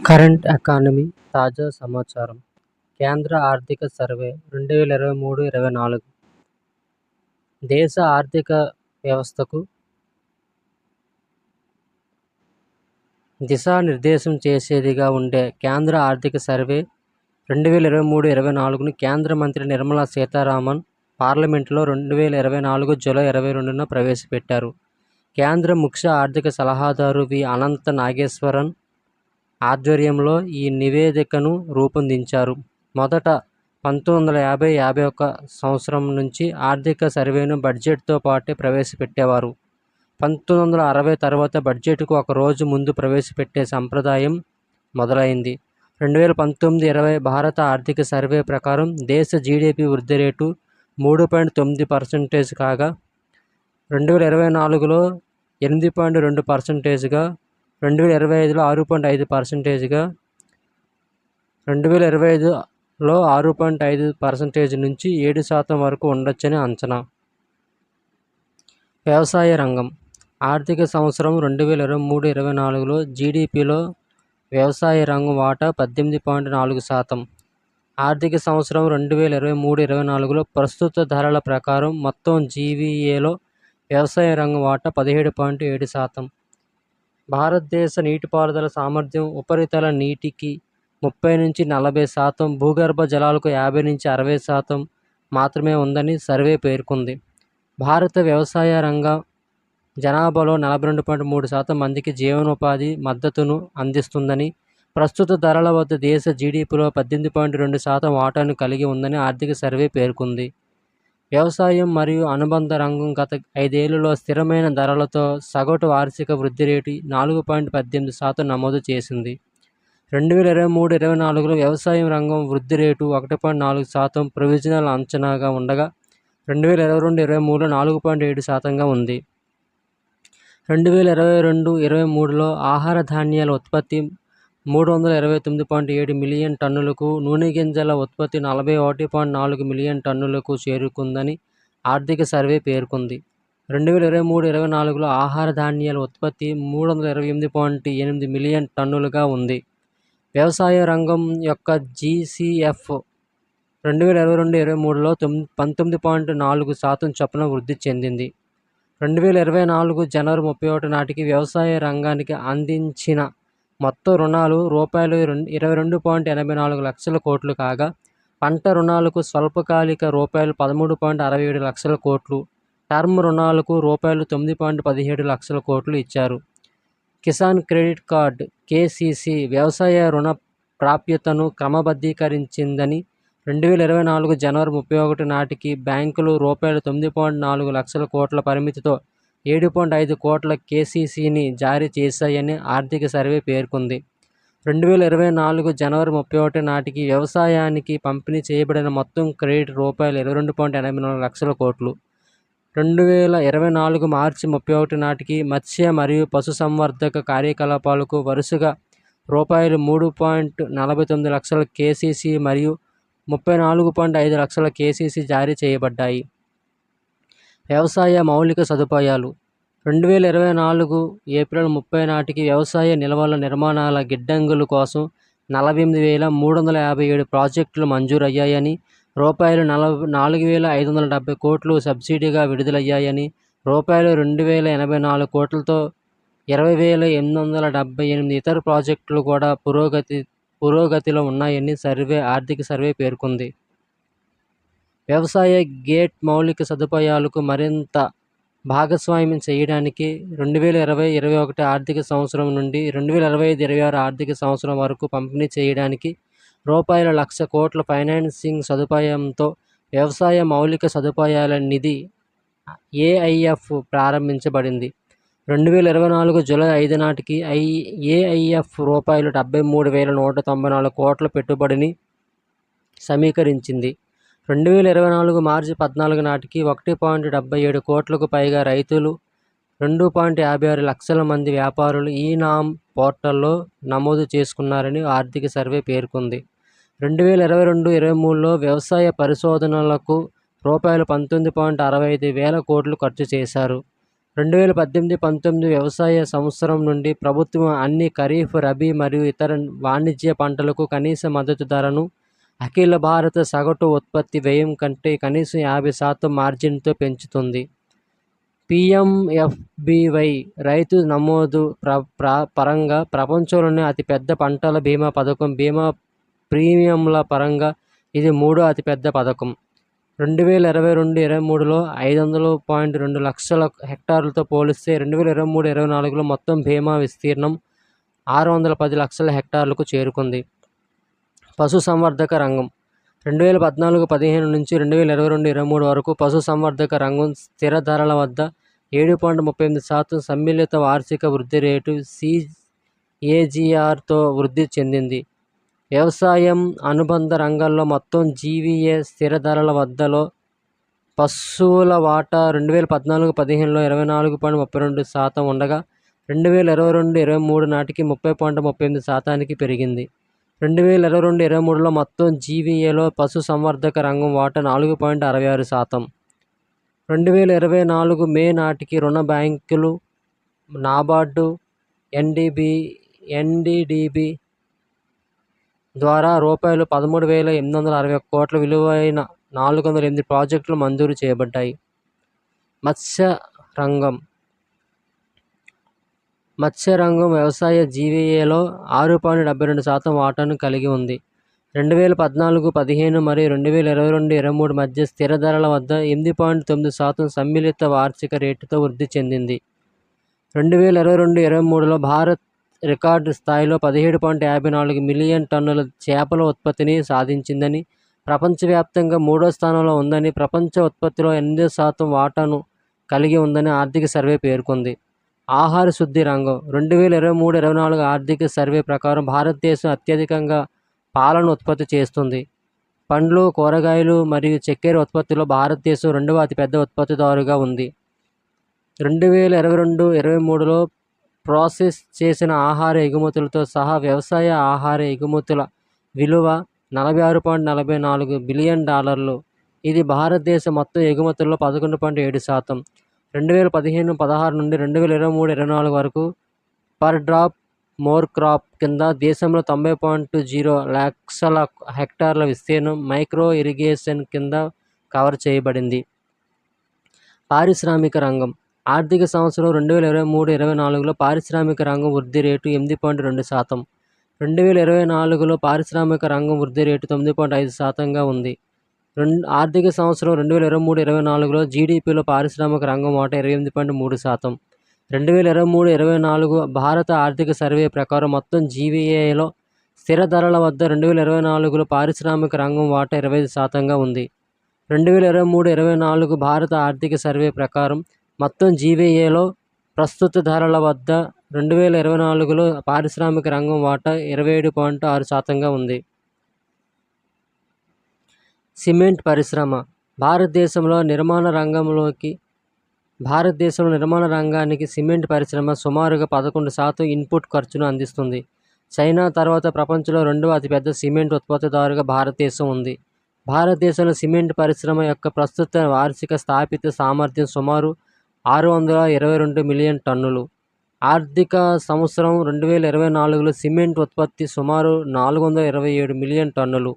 Current economy తాజా సమాచారం. కేంద్ర ఆర్థిక సర్వే 2023-24 దేశ ఆర్థిక వ్యవస్థకు దిశానిర్దేశం చేసేదిగా ఉండే కేంద్ర ఆర్థిక సర్వే 2023-24ను కేంద్ర మంత్రి నిర్మలా సీతారామన్ పార్లమెంటులో 2024 జూలై 22న ప్రవేశపెట్టారు. కేంద్ర ముఖ్య ఆర్థిక సలహాదారు వి. అనంత నాగేశ్వరన్ ఆధ్వర్యంలో ఈ నివేదికను రూపొందించారు. మొదట 1950-51 సంవత్సరం నుంచి ఆర్థిక సర్వేను బడ్జెట్తో పాటే ప్రవేశపెట్టేవారు. 1960 తర్వాత బడ్జెట్కు ఒక రోజు ముందు ప్రవేశపెట్టే సంప్రదాయం మొదలైంది. 2019-20 భారత ఆర్థిక సర్వే ప్రకారం దేశ జీడీపీ వృద్ధి రేటు 3.9% కాగా 2024లో 8.2%గా, 2025లో 6.5%గా, 2025లో 6.5% నుంచి 7% వరకు ఉండొచ్చని అంచనా. వ్యవసాయ రంగం. ఆర్థిక సంవత్సరం 2023-24లో జీడీపీలో వ్యవసాయ రంగం వాటా 18.4%. ఆర్థిక సంవత్సరం 2023-24లో ప్రస్తుత ధరల ప్రకారం మొత్తం జీవీఏలో వ్యవసాయ రంగం వాటా 17.7%. భారతదేశ నీటిపారుదల సామర్థ్యం ఉపరితల నీటికి 30-40%, భూగర్భ జలాలకు 50-60% మాత్రమే ఉందని సర్వే పేర్కొంది. భారత వ్యవసాయ రంగ జనాభాలో 42.3% మందికి జీవనోపాధి మద్దతును అందిస్తుందని, ప్రస్తుత ధరల వద్ద దేశ జీడీపీలో 18.2% వాటాను కలిగి ఉందని ఆర్థిక సర్వే పేర్కొంది. వ్యవసాయం మరియు అనుబంధ రంగం గత 5 ఏళ్లలో స్థిరమైన ధరలతో సగటు వార్షిక వృద్ధి రేటు 4.18% నమోదు చేసింది. 2023-24లో వ్యవసాయ రంగం వృద్ధి రేటు 1.4% ప్రొవిజనల్ అంచనాగా ఉండగా 2022-23లో 4.7%గా ఉంది. 2022-23లో ఆహార ధాన్యాల ఉత్పత్తి 329.7 మిలియన్ టన్నులకు, నూనె గింజల ఉత్పత్తి 41.4 మిలియన్ టన్నులకు చేరుకుందని ఆర్థిక సర్వే పేర్కొంది. 2023-24లో ఆహార ధాన్యాల ఉత్పత్తి 328.8 మిలియన్ టన్నులుగా ఉంది. వ్యవసాయ రంగం యొక్క జీసీఎఫ్ 2022-23లో 19.4% చొప్పున వృద్ధి చెందింది. 2024 జనవరి 31 నాటికి వ్యవసాయ రంగానికి అందించిన మొత్తం రుణాలు రూపాయలు 22.84 లక్షల కోట్లు కాగా, పంట రుణాలకు స్వల్పకాలిక రూపాయలు 13.67 లక్షల కోట్లు, టర్మ్ రుణాలకు రూపాయలు 9.17 లక్షల కోట్లు ఇచ్చారు. కిసాన్ క్రెడిట్ కార్డ్ (కేసీసీ) వ్యవసాయ రుణ ప్రాప్యతను క్రమబద్ధీకరించిందని 2024 జనవరి 31 నాటికి బ్యాంకులు రూపాయలు 9.4 లక్షల కోట్ల పరిమితితో 7.5 కోట్ల కేసీసీని జారీ చేశాయని ఆర్థిక సర్వే పేర్కొంది. 2024 జనవరి 31 నాటికి వ్యవసాయానికి పంపిణీ చేయబడిన మొత్తం క్రెడిట్ రూపాయలు 22.84 లక్షల కోట్లు. 2024 మార్చి 31 నాటికి మత్స్య మరియు పశుసంవర్ధక కార్యకలాపాలకు వరుసగా రూపాయలు 3.49 లక్షల కేసీసీ మరియు 34.5 లక్షల కేసీసీ జారీ చేయబడ్డాయి. వ్యవసాయ మౌలిక సదుపాయాలు. 2024 ఏప్రిల్ 30 నాటికి వ్యవసాయ నిల్వల నిర్మాణాల గిడ్డంగుల కోసం 48,357 ప్రాజెక్టులు మంజూరయ్యాయని, రూపాయలు 4,570 కోట్లు సబ్సిడీగా విడుదలయ్యాయని, రూపాయలు 2,084 కోట్లతో 20,878 ఇతర ప్రాజెక్టులు కూడా పురోగతిలో ఉన్నాయని ఆర్థిక సర్వే పేర్కొంది. వ్యవసాయ గేట్ మౌలిక సదుపాయాలకు మరింత భాగస్వామ్యం చేయడానికి 2020-21 ఆర్థిక సంవత్సరం నుండి 2025-26 ఆర్థిక సంవత్సరం వరకు పంపిణీ చేయడానికి రూపాయలు 1,00,000 కోట్ల ఫైనాన్సింగ్ సదుపాయంతో వ్యవసాయ మౌలిక సదుపాయాల నిధి ఏఐఎఫ్ ప్రారంభించబడింది. 2024 జూలై 5 నాటికి ఏఐఎఫ్ రూపాయలు 73,194 కోట్ల పెట్టుబడిని సమీకరించింది. 2024 మార్చి 14 నాటికి 1.77 కోట్లకు పైగా రైతులు, 2.56 లక్షల మంది వ్యాపారులు ఈ-నామ్ పోర్టల్లో నమోదు చేసుకున్నారని ఆర్థిక సర్వే పేర్కొంది. 2022-23లో వ్యవసాయ పరిశోధనలకు రూపాయలు 19.65 వేల కోట్లు ఖర్చు చేశారు. 2018-19 వ్యవసాయ సంవత్సరం నుండి ప్రభుత్వం అన్ని ఖరీఫ్, రబీ మరియు ఇతర వాణిజ్య పంటలకు కనీస మద్దతు ధరను అఖిల భారత సగటు ఉత్పత్తి వ్యయం కంటే కనీసం 50% మార్జిన్తో పెంచుతుంది. PMFBY రైతు నమోదు పరంగా ప్రపంచంలోనే అతిపెద్ద పంటల బీమా పథకం. బీమా ప్రీమియంల పరంగా ఇది 3వ అతిపెద్ద పథకం. 2022-23లో 500.2 లక్షల హెక్టార్లతో పోలిస్తే 2023-24లో మొత్తం బీమా విస్తీర్ణం 610 లక్షల హెక్టార్లకు చేరుకుంది. పశుసంవర్ధక రంగం 2014-15 నుంచి 2022-23 వరకు పశుసంవర్ధక రంగం స్థిర ధరల వద్ద 7.38% సమ్మిళిత వార్షిక వృద్ధి రేటు CAGRతో వృద్ధి చెందింది. వ్యవసాయం అనుబంధ రంగాల్లో మొత్తం జీవీఏ స్థిర ధరల వద్దలో పశువుల వాటా 2014-15లో 24.32% ఉండగా 2022-23 నాటికి 30.38%కి పెరిగింది. 2022-23లో మొత్తం జీవీఏలో పశుసంవర్ధక రంగం వాటా 4.66%. 2024 మే నాటికి రుణ బ్యాంకులు, నాబార్డు, ఎన్డీడీబీ ద్వారా రూపాయలు 13,861 కోట్ల విలువైన 408 ప్రాజెక్టులు మంజూరు చేయబడ్డాయి. మత్స్య రంగం వ్యవసాయ జీవీఏలో 6.72% వాటాను కలిగి ఉంది. 2014-15 మరియు 2022-23 మధ్య స్థిర ధరల వద్ద 8.9% సమ్మిళిత వార్షిక రేటుతో వృద్ధి చెందింది. 2022-23లో భారత్ రికార్డు స్థాయిలో 17.54 మిలియన్ టన్నుల చేపల ఉత్పత్తిని సాధించిందని, ప్రపంచవ్యాప్తంగా 3వ స్థానంలో ఉందని, ప్రపంచ ఉత్పత్తిలో 8% వాటాను కలిగి ఉందని ఆర్థిక సర్వే పేర్కొంది. ఆహార శుద్ధి రంగం 2023-24 ఆర్థిక సర్వే ప్రకారం భారతదేశం అత్యధికంగా పాలను ఉత్పత్తి చేస్తుంది. పండ్లు, కూరగాయలు మరియు చక్కెర ఉత్పత్తిలో భారతదేశం 2వ అతిపెద్ద ఉత్పత్తిదారుగా ఉంది. 2022-23లో ప్రాసెస్ చేసిన ఆహార ఎగుమతులతో సహా వ్యవసాయ ఆహార ఎగుమతుల విలువ $46.44 బిలియన్. ఇది భారతదేశ మొత్తం ఎగుమతుల్లో 11.7%. 2015-16 నుండి 2023-24 వరకు పర్ డ్రాప్ మోర్ క్రాప్ కింద దేశంలో 90.0 లక్షల హెక్టార్ల విస్తీర్ణం మైక్రో ఇరిగేషన్ కింద కవర్ చేయబడింది. పారిశ్రామిక రంగం ఆర్థిక సంవత్సరం 2023-24లో పారిశ్రామిక రంగం వృద్ధి రేటు 8.2%. 2024లో పారిశ్రామిక రంగం వృద్ధి రేటు 9.5%గా ఉంది. ఆర్థిక సంవత్సరం 2023-24లో జీడీపీలో పారిశ్రామిక రంగం వాటా 28.3%. 2023-24 భారత ఆర్థిక సర్వే ప్రకారం మొత్తం జీవీఏలో స్థిర ధరల వద్ద 2024లో పారిశ్రామిక రంగం వాటా 25%గా ఉంది. 2023-24 భారత ఆర్థిక సర్వే ప్రకారం మొత్తం జీవీఏలో ప్రస్తుత ధరల వద్ద 2024లో పారిశ్రామిక రంగం వాటా 27.6%గా ఉంది. సిమెంట్ పరిశ్రమ భారతదేశంలో నిర్మాణ రంగానికి సిమెంట్ పరిశ్రమ సుమారుగా 11% ఇన్పుట్ ఖర్చును అందిస్తుంది. చైనా తర్వాత ప్రపంచంలో 2వ అతిపెద్ద సిమెంట్ ఉత్పత్తిదారుగా భారతదేశం ఉంది. భారతదేశంలో సిమెంట్ పరిశ్రమ యొక్క ప్రస్తుత వార్షిక స్థాపిత సామర్థ్యం సుమారు 622 మిలియన్ టన్నులు. ఆర్థిక సంవత్సరం 2024లో సిమెంట్ ఉత్పత్తి సుమారు 427 మిలియన్ టన్నులు.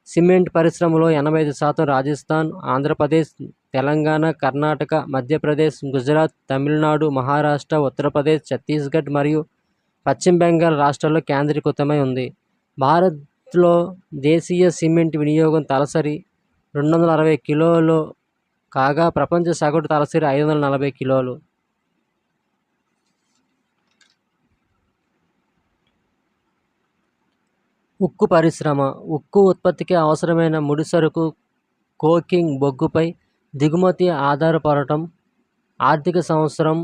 సిమెంట్ పరిశ్రమలో 85% రాజస్థాన్, ఆంధ్రప్రదేశ్, తెలంగాణ, కర్ణాటక, మధ్యప్రదేశ్, గుజరాత్, తమిళనాడు, మహారాష్ట్ర, ఉత్తరప్రదేశ్, ఛత్తీస్గఢ్ మరియు పశ్చిమ బెంగాల్ రాష్ట్రాల్లో కేంద్రీకృతమై ఉంది. భారత్లో దేశీయ సిమెంట్ వినియోగం తలసరి 260 కిలోలు కాగా ప్రపంచ సగటు తలసరి 540 కిలోలు. ఉక్కు పరిశ్రమ ఉక్కు ఉత్పత్తికి అవసరమైన ముడిసరుకు కోకింగ్ బొగ్గుపై దిగుమతి ఆధారపడటం. ఆర్థిక సంవత్సరం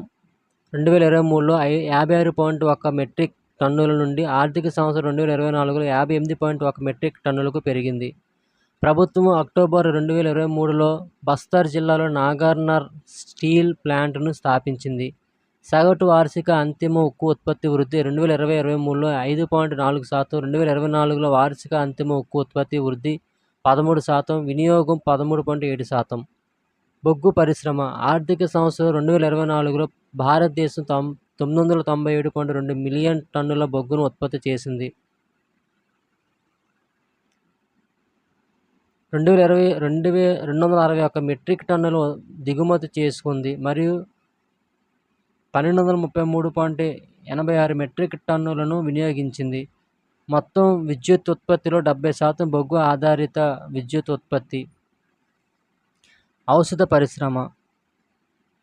2023లో 56.1 మెట్రిక్ టన్నుల నుండి ఆర్థిక సంవత్సరం 2024లో 58.1 మెట్రిక్ టన్నులకు పెరిగింది. ప్రభుత్వం అక్టోబర్ 2023లో బస్తర్ జిల్లాలో నాగర్నర్ స్టీల్ ప్లాంట్ను స్థాపించింది. సగటు వార్షిక అంతిమ ఉక్కు ఉత్పత్తి వృద్ధి 2020-23లో 5.4%, 2024లో వార్షిక అంతిమ ఉక్కు ఉత్పత్తి వృద్ధి 13%, వినియోగం 13.7%. బొగ్గు పరిశ్రమ ఆర్థిక సంవత్సరం 2024లో భారతదేశం 997.2 మిలియన్ టన్నుల బొగ్గును ఉత్పత్తి చేసింది. 261 మెట్రిక్ టన్నులు దిగుమతి చేసుకుంది మరియు 1233.86 మెట్రిక్ టన్నులను వినియోగించింది. మొత్తం విద్యుత్ ఉత్పత్తిలో 70% బొగ్గు ఆధారిత విద్యుత్ ఉత్పత్తి. ఔషధ పరిశ్రమ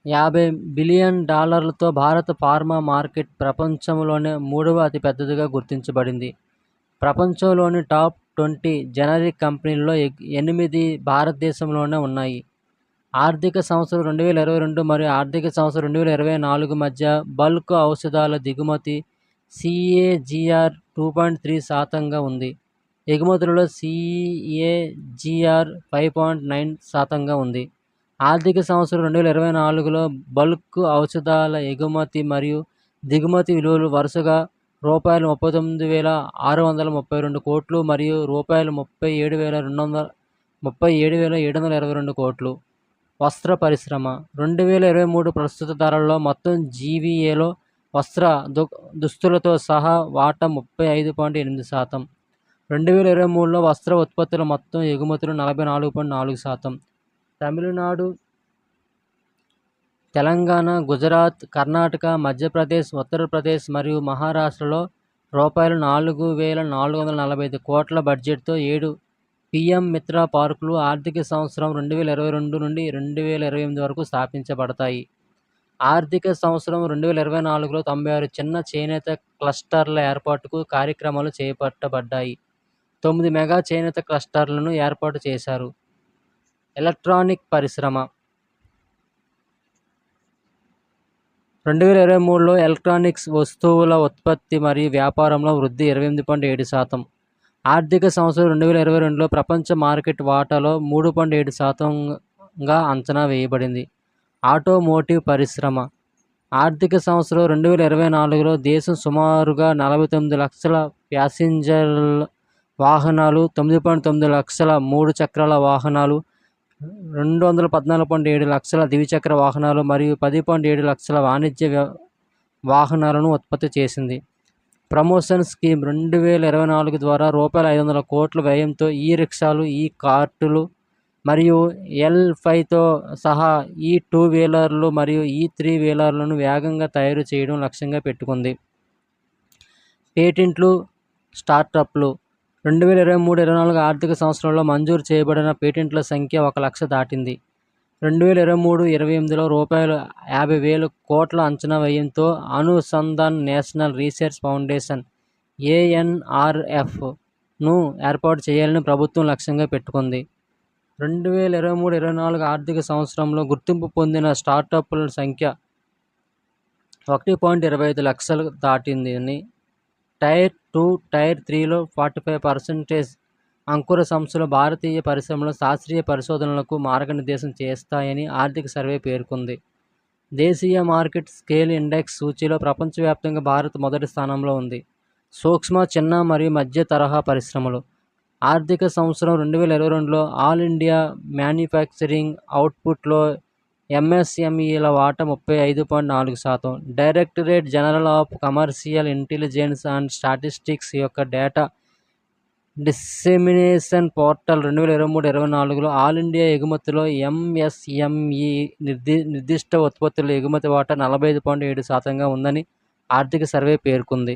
50 బిలియన్ డాలర్లతో భారత ఫార్మా మార్కెట్ ప్రపంచంలోనే 3వ అతిపెద్దదిగా గుర్తించబడింది. ప్రపంచంలోని టాప్ 20 జనరిక్ కంపెనీల్లో 8 భారతదేశంలోనే ఉన్నాయి. ఆర్థిక సంవత్సరం 2022 మరియు ఆర్థిక సంవత్సరం 2024 మధ్య బల్క్ ఔషధాల దిగుమతి CAGR 2.3% ఉంది. ఎగుమతులలో CAGR 5.9% ఉంది. ఆర్థిక సంవత్సరం 2024లో బల్క్ ఔషధాల ఎగుమతి మరియు దిగుమతి విలువలు వరుసగా రూపాయలు 39,632 కోట్లు మరియు రూపాయలు 37,722 కోట్లు. వస్త్ర పరిశ్రమ 2023 ప్రస్తుత ధరల్లో మొత్తం జీవీఏలో వస్త్ర దుస్తులతో సహా వాటా 35.8%. 2023లో వస్త్ర ఉత్పత్తుల మొత్తం ఎగుమతులు 44.4%. తమిళనాడు, తెలంగాణ, గుజరాత్, కర్ణాటక, మధ్యప్రదేశ్, ఉత్తరప్రదేశ్ మరియు మహారాష్ట్రలో రూపాయలు 4,445 కోట్ల బడ్జెట్తో 7 PM మిత్ర పార్కులు ఆర్థిక సంవత్సరం 2022 నుండి 2028 వరకు స్థాపించబడతాయి. ఆర్థిక సంవత్సరం 2024లో 96 చిన్న చేనేత క్లస్టర్ల ఏర్పాటుకు కార్యక్రమాలు చేపట్టబడ్డాయి. 9 మెగా చేనేత క్లస్టర్లను ఏర్పాటు చేశారు. ఎలక్ట్రానిక్ పరిశ్రమ 2023లో ఎలక్ట్రానిక్స్ వస్తువుల ఉత్పత్తి మరియు వ్యాపారంలో వృద్ధి 28.7%. ఆర్థిక సంవత్సరం 2022లో ప్రపంచ మార్కెట్ వాటాలో 3.7%గా అంచనా వేయబడింది. ఆటోమోటివ్ పరిశ్రమ ఆర్థిక సంవత్సరం 2024లో దేశం సుమారుగా 49 లక్షల ప్యాసింజర్ వాహనాలు, 9.9 లక్షల 3 చక్రాల వాహనాలు, 214.7 లక్షల ద్విచక్ర వాహనాలు మరియు 10.7 లక్షల వాణిజ్య వాహనాలను ఉత్పత్తి చేసింది. ప్రమోషన్ స్కీమ్ 2024 ద్వారా రూపాయలు 500 కోట్ల వ్యయంతో ఈ-రిక్షాలు, ఈ-కార్టులు మరియు L5తో సహా ఈ-2 వీలర్లు మరియు ఈ-3 వీలర్లను వేగంగా తయారు చేయడం లక్ష్యంగా పెట్టుకుంది. పేటెంట్లు, స్టార్టప్లు 2023-24 ఆర్థిక సంవత్సరంలో మంజూరు చేయబడిన పేటెంట్ల సంఖ్య 1,00,000 దాటింది. 2023-28లో రూపాయలు 50,000 కోట్ల అంచనా వ్యయంతో అనుసంధాన్ నేషనల్ రీసెర్చ్ ఫౌండేషన్ ANRFను ఏర్పాటు చేయాలని ప్రభుత్వం లక్ష్యంగా పెట్టుకుంది. 2023-24 ఆర్థిక సంవత్సరంలో గుర్తింపు పొందిన స్టార్టప్ల సంఖ్య 1.25 లక్షలు దాటిందని, టైర్ 2, టైర్ 3లో 45% అంకుర సంస్థలు భారతీయ పరిశ్రమలో శాస్త్రీయ పరిశోధనలకు మార్గనిర్దేశం చేస్తాయని ఆర్థిక సర్వే పేర్కొంది. దేశీయ మార్కెట్ స్కేల్ ఇండెక్స్ సూచీలో ప్రపంచవ్యాప్తంగా భారత్ మొదటి స్థానంలో ఉంది. సూక్ష్మ, చిన్న మరియు మధ్య తరహా పరిశ్రమలు ఆర్థిక సంవత్సరం 2022లో ఆల్ ఇండియా మ్యానుఫ్యాక్చరింగ్ అవుట్పుట్లో MSMEల వాటా 35.4%. Directorate general of commercial intelligence and statistics యొక్క డేటా డిస్సెమినేషన్ పోర్టల్ 2023-24లో ఆల్ ఇండియా ఎగుమతిలో MSME నిర్దిష్ట ఉత్పత్తుల ఎగుమతి వాటా 45.7%గా ఉందని ఆర్థిక సర్వే పేర్కొంది.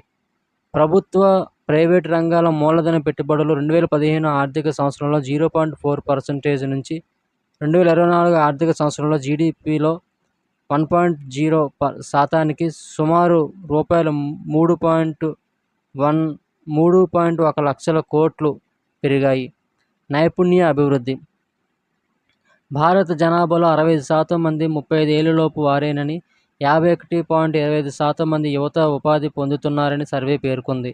ప్రభుత్వ, ప్రైవేటు రంగాల మూలధన పెట్టుబడులు 2015 ఆర్థిక సంవత్సరంలో 0.4% నుంచి 2024 ఆర్థిక సంవత్సరంలో జీడీపీలో 1.0%కి సుమారు రూపాయలు 3.1 లక్షల కోట్లు పెరిగాయి. నైపుణ్య అభివృద్ధి భారత జనాభాలో 65% మంది 35 ఏళ్లలోపు వారేనని, 51.25% మంది యువత ఉపాధి పొందుతున్నారని సర్వే పేర్కొంది.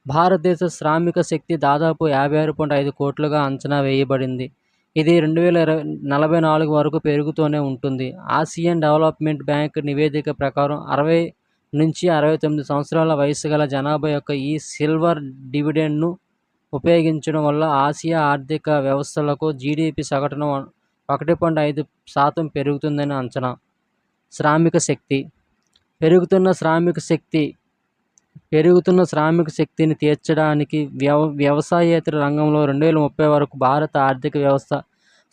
భారతదేశ శ్రామిక శక్తి దాదాపు 56.5 కోట్లుగా అంచనా వేయబడింది. ఇది 2044 వరకు పెరుగుతూనే ఉంటుంది. ఆసియన్ డెవలప్మెంట్ బ్యాంక్ నివేదిక ప్రకారం 60 నుంచి 69 సంవత్సరాల వయసు గల జనాభా యొక్క ఈ సిల్వర్ డివిడెండ్ను ఉపయోగించడం వల్ల ఆసియా ఆర్థిక వ్యవస్థలకు జీడీపీ సగటున 1.5% పెరుగుతుందని అంచనా. శ్రామిక శక్తి పెరుగుతున్న శ్రామిక శక్తిని తీర్చడానికి వ్యవసాయేతర రంగంలో 2030 వరకు భారత ఆర్థిక వ్యవస్థ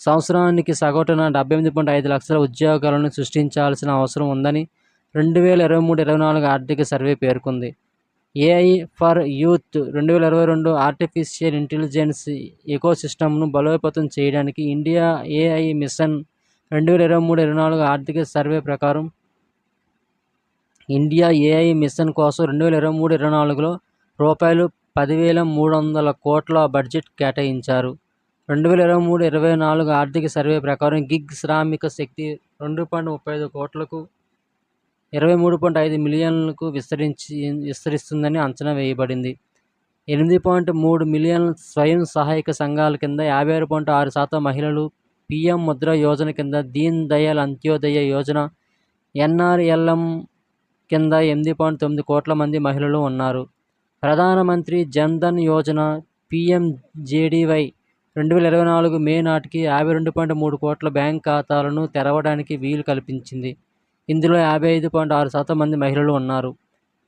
సంవత్సరానికి సగటున 78.5 లక్షల ఉద్యోగాలను సృష్టించాల్సిన అవసరం ఉందని 2023-24 ఆర్థిక సర్వే పేర్కొంది. AI for youth 2022 artificial intelligence ఎకోసిస్టమ్ను బలోపేతం చేయడానికి ఇండియా ఏఐ మిషన్ 2023-24 ఆర్థిక సర్వే ప్రకారం ఇండియా ఏఐ మిషన్ కోసం 2023-24లో రూపాయలు 10,300 కోట్ల బడ్జెట్ కేటాయించారు. 2023-24 ఆర్థిక సర్వే ప్రకారం గిగ్ శ్రామిక శక్తి 2.35 కోట్లకు 23.5 మిలియన్లకు విస్తరిస్తుందని అంచనా వేయబడింది. 8.3 మిలియన్ స్వయం సహాయక సంఘాల కింద 56.6% మహిళలు, పీఎం ముద్ర యోజన కింద దీన్ దయాళ్ అంత్యోదయ యోజన ఎన్ఆర్ఎల్ఎం కింద 8.9 కోట్ల మంది మహిళలు ఉన్నారు. ప్రధానమంత్రి జన్ధన్ యోజన పీఎంజేడీవై 2024 మే నాటికి 52.3 కోట్ల బ్యాంక్ ఖాతాలను తెరవడానికి వీలు కల్పించింది. ఇందులో 55.6% మంది మహిళలు ఉన్నారు.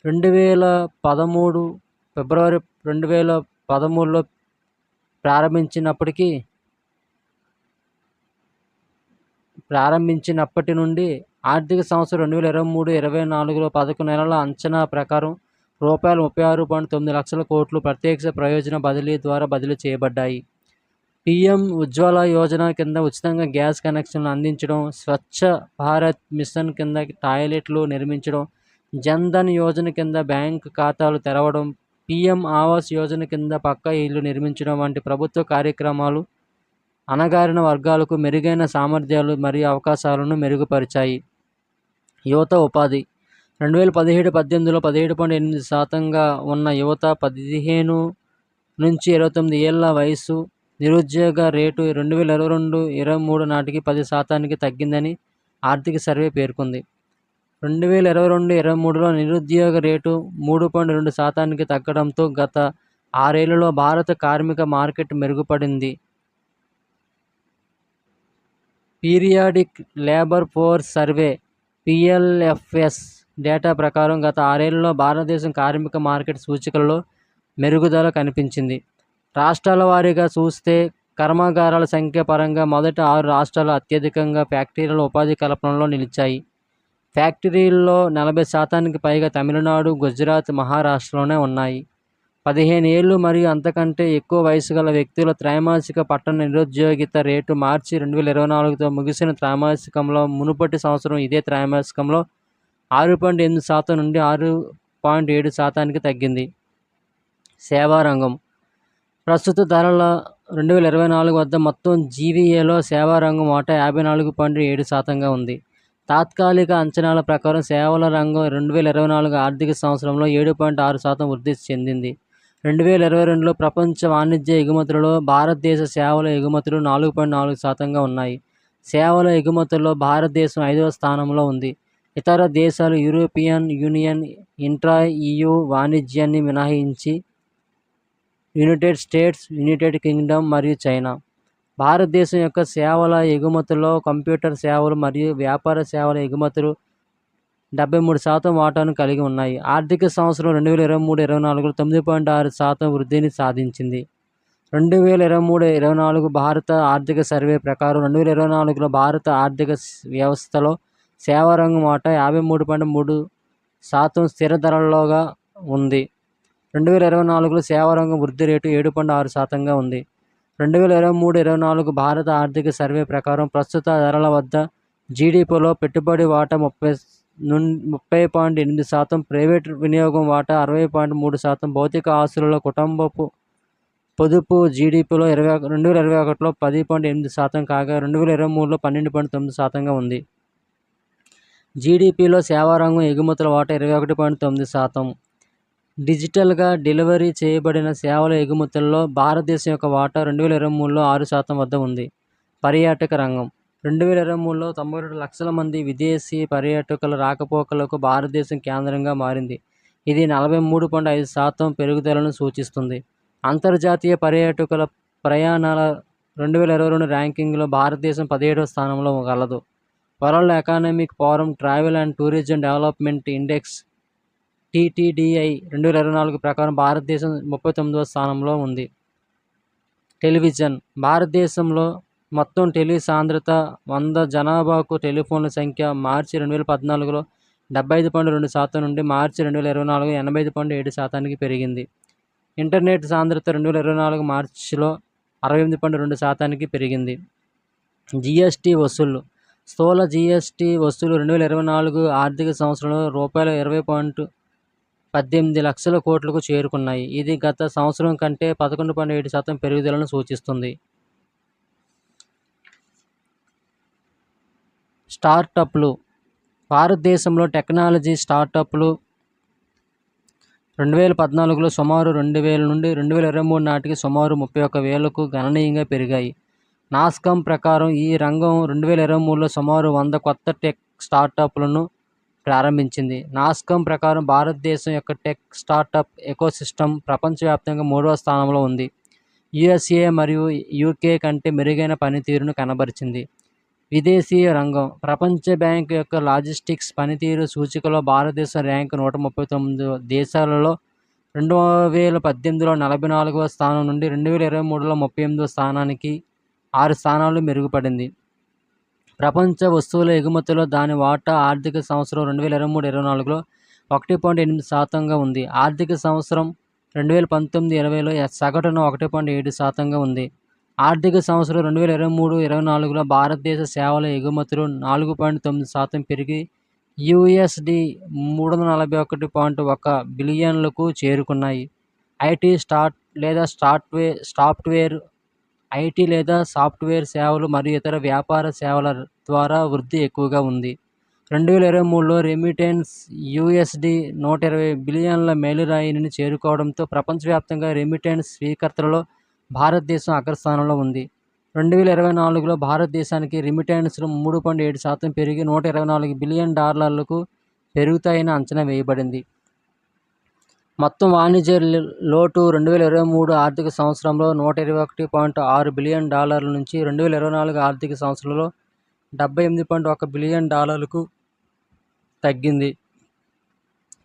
2013 ఫిబ్రవరి 2013లో ప్రారంభించినప్పటి నుండి ఆర్థిక సంవత్సరం 2023-24లో 11 నెలల అంచనా ప్రకారం రూపాయలు 36.9 లక్షల కోట్లు ప్రత్యక్ష ప్రయోజన బదిలీ ద్వారా బదిలీ చేయబడ్డాయి. పీఎం ఉజ్వల యోజన కింద ఉచితంగా గ్యాస్ కనెక్షన్లు అందించడం, స్వచ్ఛ భారత్ మిషన్ కింద టాయిలెట్లు నిర్మించడం, జన్ధన్ యోజన కింద బ్యాంకు ఖాతాలు తెరవడం, పీఎం ఆవాస్ యోజన కింద పక్కా ఇళ్లు నిర్మించడం వంటి ప్రభుత్వ కార్యక్రమాలు అణగారిన వర్గాలకు మెరుగైన సామర్థ్యాలు మరియు అవకాశాలను మెరుగుపరిచాయి. యువత ఉపాధి 2017-18లో 17.8% ఉన్న యువత 15 నుంచి 29 ఏళ్ల వయసు నిరుద్యోగ రేటు 2022-23 నాటికి 10% తగ్గిందని ఆర్థిక సర్వే పేర్కొంది. 2022-23లో నిరుద్యోగ రేటు 3.2% తగ్గడంతో గత 6 ఏళ్లలో భారత కార్మిక మార్కెట్ మెరుగుపడింది. Periodic labour force survey PLFS data ప్రకారం గత 6 ఏళ్లలో భారతదేశం కార్మిక మార్కెట్ సూచికలలో మెరుగుదల కనిపించింది. రాష్ట్రాల వారీగా చూస్తే కర్మాగారాల సంఖ్య పరంగా మొదటి 6 రాష్ట్రాలు అత్యధికంగా ఫ్యాక్టరీల ఉపాధి కల్పనలో నిలిచాయి. ఫ్యాక్టరీల్లో 40%కి పైగా తమిళనాడు, గుజరాత్, మహారాష్ట్రలోనే ఉన్నాయి. 15 ఏళ్లు మరియు అంతకంటే ఎక్కువ వయసు గల వ్యక్తుల త్రైమాసిక పట్టణ నిరుద్యోగిత రేటు మార్చి 2024తో ముగిసిన త్రైమాసికంలో మునుపటి సంవత్సరం ఇదే త్రైమాసికంలో 6.8% నుండి 6.7%కి తగ్గింది. సేవారంగం ప్రస్తుత ధరల 2024 వద్ద మొత్తం జీవీఏలో సేవారంగం వాటా 54.7%గా ఉంది. తాత్కాలిక అంచనాల ప్రకారం సేవల రంగం 2024 ఆర్థిక సంవత్సరంలో 7.6% వృద్ధి చెందింది. 2022లో ప్రపంచ వాణిజ్య ఎగుమతులలో భారతదేశ సేవల ఎగుమతులు 4.4%గా ఉన్నాయి. సేవల ఎగుమతుల్లో భారతదేశం 5వ స్థానంలో ఉంది. ఇతర దేశాలు యూరోపియన్ యూనియన్, ఇంట్రా-EU వాణిజ్యాన్ని మినహాయించి యునైటెడ్ స్టేట్స్, యునైటెడ్ కింగ్డమ్ మరియు చైనా. భారతదేశం యొక్క సేవల ఎగుమతుల్లో కంప్యూటర్ సేవలు మరియు వ్యాపార సేవల ఎగుమతులు 73% వాటాను కలిగి ఉన్నాయి. ఆర్థిక సంవత్సరం 2023-24లో 9.6% వృద్ధిని సాధించింది. 2023-24 భారత ఆర్థిక సర్వే ప్రకారం 2024లో భారత ఆర్థిక వ్యవస్థలో సేవారంగం వాటా 53.3% స్థిర ధరల్లోగా ఉంది. 2024లో సేవారంగం వృద్ధి రేటు 7.6%గా ఉంది. 2023-24 భారత ఆర్థిక సర్వే ప్రకారం ప్రస్తుత ధరల వద్ద జీడీపీలో పెట్టుబడి వాటా 30.8%, ప్రైవేట్ వినియోగం వాటా 60.3%, భౌతిక ఆస్తులలో కుటుంబపు పొదుపు జీడీపీలో 2021లో 10.8% కాగా 2023లో 12.9%గా ఉంది. జీడీపీలో సేవారంగం ఎగుమతుల వాటా 21.9%. డిజిటల్గా డెలివరీ చేయబడిన సేవల ఎగుమతుల్లో భారతదేశం యొక్క వాటా 2023లో 6% వద్ద ఉంది. పర్యాటక రంగం 2023లో 92 లక్షల మంది విదేశీ పర్యాటకుల రాకపోకలకు భారతదేశం కేంద్రంగా మారింది. ఇది 43.5% పెరుగుదలను సూచిస్తుంది. అంతర్జాతీయ పర్యాటకుల ప్రయాణాల 2022 ర్యాంకింగ్లో భారతదేశం 17వ స్థానంలో కలదు. World economic forum travel and tourism development index TTDI 2024 ప్రకారం భారతదేశం 39వ స్థానంలో ఉంది. టెలివిజన్. భారతదేశంలో మొత్తం టెలి సాంద్రత 100 జనాభాకు టెలిఫోన్ల సంఖ్య మార్చి 2014లో 75.2% నుండి మార్చి 2024 85.7%కి పెరిగింది. ఇంటర్నెట్ సాంద్రత 2024 మార్చిలో 68.2%కి పెరిగింది. GST వసూళ్లు. స్థూల GST వసూలు 2024 ఆర్థిక సంవత్సరంలో రూపాయలు 20.18 లక్షల కోట్లకు చేరుకున్నాయి. ఇది గత సంవత్సరం కంటే 11.7% పెరుగుదలను సూచిస్తుంది. స్టార్టప్లు. భారతదేశంలో టెక్నాలజీ స్టార్టప్లు 2014లో సుమారు 2,000 నుండి 2023 నాటికి సుమారు 31,000కు గణనీయంగా పెరిగాయి. నాస్కామ్ ప్రకారం ఈ రంగం 2023లో సుమారు 100 కొత్త టెక్ స్టార్టప్లను ప్రారంభించింది. నాస్కామ్ ప్రకారం భారతదేశం యొక్క టెక్ స్టార్టప్ ఎకోసిస్టమ్ ప్రపంచవ్యాప్తంగా 3వ స్థానంలో ఉంది. USA మరియు UK కంటే మెరుగైన పనితీరును కనబరిచింది. విదేశీయ రంగం. ప్రపంచ బ్యాంక్ యొక్క లాజిస్టిక్స్ పనితీరు సూచికలో భారతదేశం ర్యాంకు 139 దేశాలలో 2018లో 44వ స్థానం నుండి 2023లో 38వ స్థానానికి 6 స్థానాలు మెరుగుపడింది. ప్రపంచ వస్తువుల ఎగుమతిలో దాని వాటా ఆర్థిక సంవత్సరం 2023-24లో 1.8%గా ఉంది. ఆర్థిక సంవత్సరం 2019-20లో సగటున 1.7%గా ఉంది. ఆర్థిక సంవత్సరం 2023-24లో భారతదేశ సేవల ఎగుమతులు 4.9% పెరిగి USD 341.1 బిలియన్లకు చేరుకున్నాయి. ఐటీ లేదా సాఫ్ట్వేర్ సేవలు మరియు ఇతర వ్యాపార సేవల ద్వారా వృద్ధి ఎక్కువగా ఉంది. 2023లో రెమిటెన్స్ USD 120 బిలియన్ల మైలురాయిని చేరుకోవడంతో ప్రపంచవ్యాప్తంగా రెమిటెన్స్ స్వీకర్తలలో భారతదేశం అగ్రస్థానంలో ఉంది. 2024లో భారతదేశానికి రెమిటెన్స్లు 3.7% పెరిగి $124 బిలియన్ పెరుగుతాయని అంచనా వేయబడింది. మొత్తం వాణిజ్య లోటు 2023 ఆర్థిక సంవత్సరంలో $121.6 బిలియన్ నుంచి 2024 ఆర్థిక సంవత్సరంలో $78.1 బిలియన్ తగ్గింది.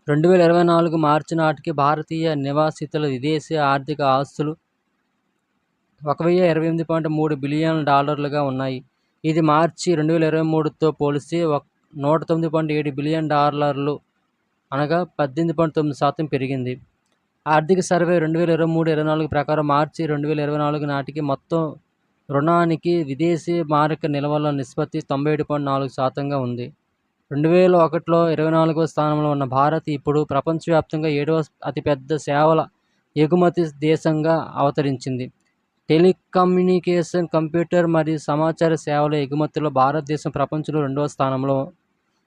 2024 మార్చి నాటికి భారతీయ నివాసితుల విదేశీ ఆర్థిక ఆస్తులు $1,028.3 బిలియన్ ఉన్నాయి. ఇది మార్చి 2023తో పోలిస్తే $109.7 బిలియన్ అనగా 18.9% పెరిగింది. ఆర్థిక సర్వే 2023-24 ప్రకారం మార్చి 2024 నాటికి మొత్తం రుణానికి విదేశీ మారక నిల్వల నిష్పత్తి 97.4%గా ఉంది. 2001లో 24వ స్థానంలో ఉన్న భారత్ ఇప్పుడు ప్రపంచవ్యాప్తంగా 7వ అతిపెద్ద సేవల ఎగుమతి దేశంగా అవతరించింది. టెలికమ్యూనికేషన్, కంప్యూటర్ మరియు సమాచార సేవల ఎగుమతుల్లో భారతదేశం ప్రపంచంలో 2వ స్థానంలో,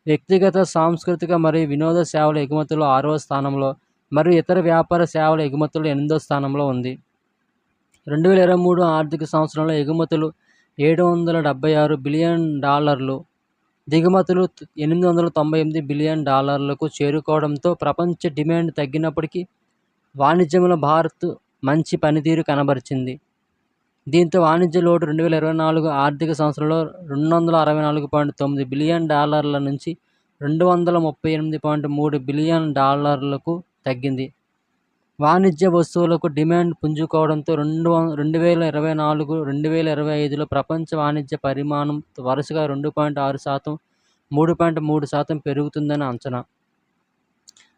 వ్యక్తిగత, సాంస్కృతిక మరియు వినోద సేవల ఎగుమతుల్లో 6వ స్థానంలో మరియు ఇతర వ్యాపార సేవల ఎగుమతుల్లో 8వ స్థానంలో ఉంది. 2023 ఆర్థిక సంవత్సరంలో ఎగుమతులు $776 బిలియన్, దిగుమతులు $898 బిలియన్ చేరుకోవడంతో ప్రపంచ డిమాండ్ తగ్గినప్పటికీ వాణిజ్యంలో భారత్ మంచి పనితీరు కనబరిచింది. దీంతో వాణిజ్య లోటు 2024 ఆర్థిక సంవత్సరంలో $264.9 బిలియన్ నుంచి $238.3 బిలియన్ తగ్గింది. వాణిజ్య వస్తువులకు డిమాండ్ పుంజుకోవడంతో 2024-2025లో ప్రపంచ వాణిజ్య పరిమాణం వరుసగా 2.6%, 3.3% పెరుగుతుందని అంచనా.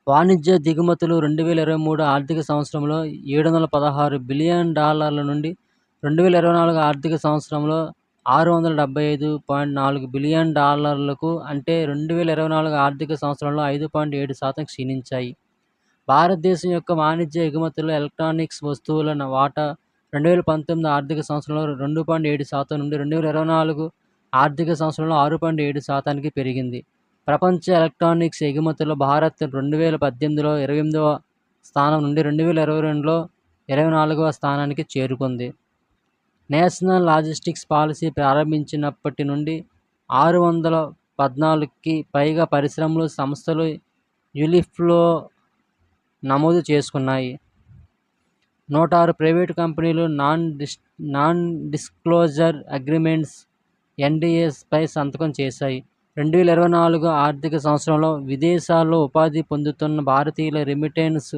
వాణిజ్య దిగుమతులు 2023 ఆర్థిక సంవత్సరంలో $716 బిలియన్ నుండి 2024 ఆర్థిక సంవత్సరంలో $675.4 బిలియన్ అంటే 2024 ఆర్థిక సంవత్సరంలో 5.7% క్షీణించాయి. భారతదేశం యొక్క వాణిజ్య ఎగుమతుల్లో ఎలక్ట్రానిక్స్ వస్తువుల వాటా 2019 ఆర్థిక సంవత్సరంలో 2.7% నుండి 2024 ఆర్థిక సంవత్సరంలో 6.7%కి పెరిగింది. ప్రపంచ ఎలక్ట్రానిక్స్ ఎగుమతుల్లో భారత్ 2018లో 28వ స్థానం నుండి 2022లో 24వ స్థానానికి చేరుకుంది. నేషనల్ లాజిస్టిక్స్ పాలసీ ప్రారంభించినప్పటి నుండి 614కి పైగా పరిశ్రమలు, సంస్థలు యులిప్లో నమోదు చేసుకున్నాయి. 106 ప్రైవేటు కంపెనీలు నాన్ డిస్క్లోజర్ అగ్రిమెంట్స్ NDAs పై సంతకం చేశాయి. 2024 ఆర్థిక సంవత్సరంలో విదేశాల్లో ఉపాధి పొందుతున్న భారతీయుల రెమిటెన్స్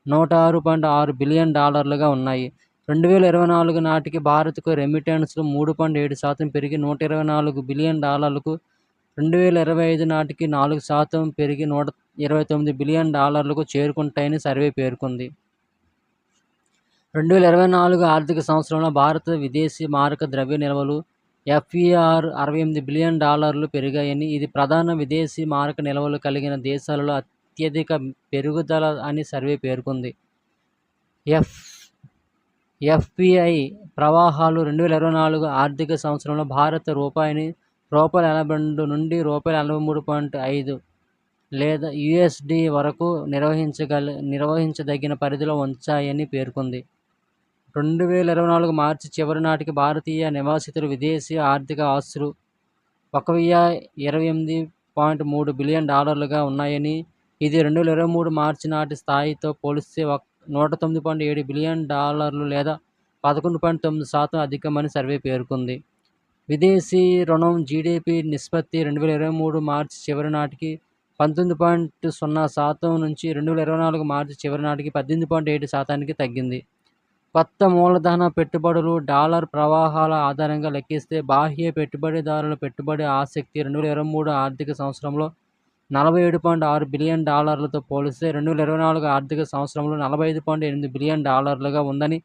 $106.6 బిలియన్ ఉన్నాయి. 2024 నాటికి భారత్కు రెమిటెన్స్లు 3.7% పెరిగి $124 బిలియన్, 2025 నాటికి 4% పెరిగి $129 బిలియన్ చేరుకుంటాయని సర్వే పేర్కొంది. 2024 ఆర్థిక సంవత్సరంలో భారత విదేశీ మారక ద్రవ్య నిల్వలు FER $68 బిలియన్ పెరిగాయని, ఇది ప్రధాన విదేశీ మారక నిల్వలు కలిగిన దేశాలలో అత్యధిక పెరుగుదల అని సర్వే పేర్కొంది. FPI ప్రవాహాలు 2024 ఆర్థిక సంవత్సరంలో భారత రూపాయిని ₹82 నుండి ₹83.5 లేదా USD వరకు నిర్వహించదగిన పరిధిలో ఉంచాయని పేర్కొంది. 2024 మార్చి చివరి నాటికి భారతీయ నివాసితుల విదేశీ ఆర్థిక ఆస్తులు $128.3 బిలియన్ ఉన్నాయని, ఇది 2023 మార్చి నాటి స్థాయితో పోలిస్తే $109.7 బిలియన్ లేదా 11.9% అధికమని సర్వే పేర్కొంది. విదేశీ రుణం జీడీపీ నిష్పత్తి 2023 మార్చి చివరి నాటికి 19.0% నుంచి 2024 మార్చి చివరి నాటికి 18.7%కి తగ్గింది. కొత్త మూలధన పెట్టుబడులు డాలర్ ప్రవాహాల ఆధారంగా లెక్కిస్తే బాహ్య పెట్టుబడిదారుల పెట్టుబడి ఆసక్తి 2023 ఆర్థిక సంవత్సరంలో $47.6 బిలియన్ పోలిస్తే 2024 ఆర్థిక సంవత్సరంలో $45.8 బిలియన్ ఉందని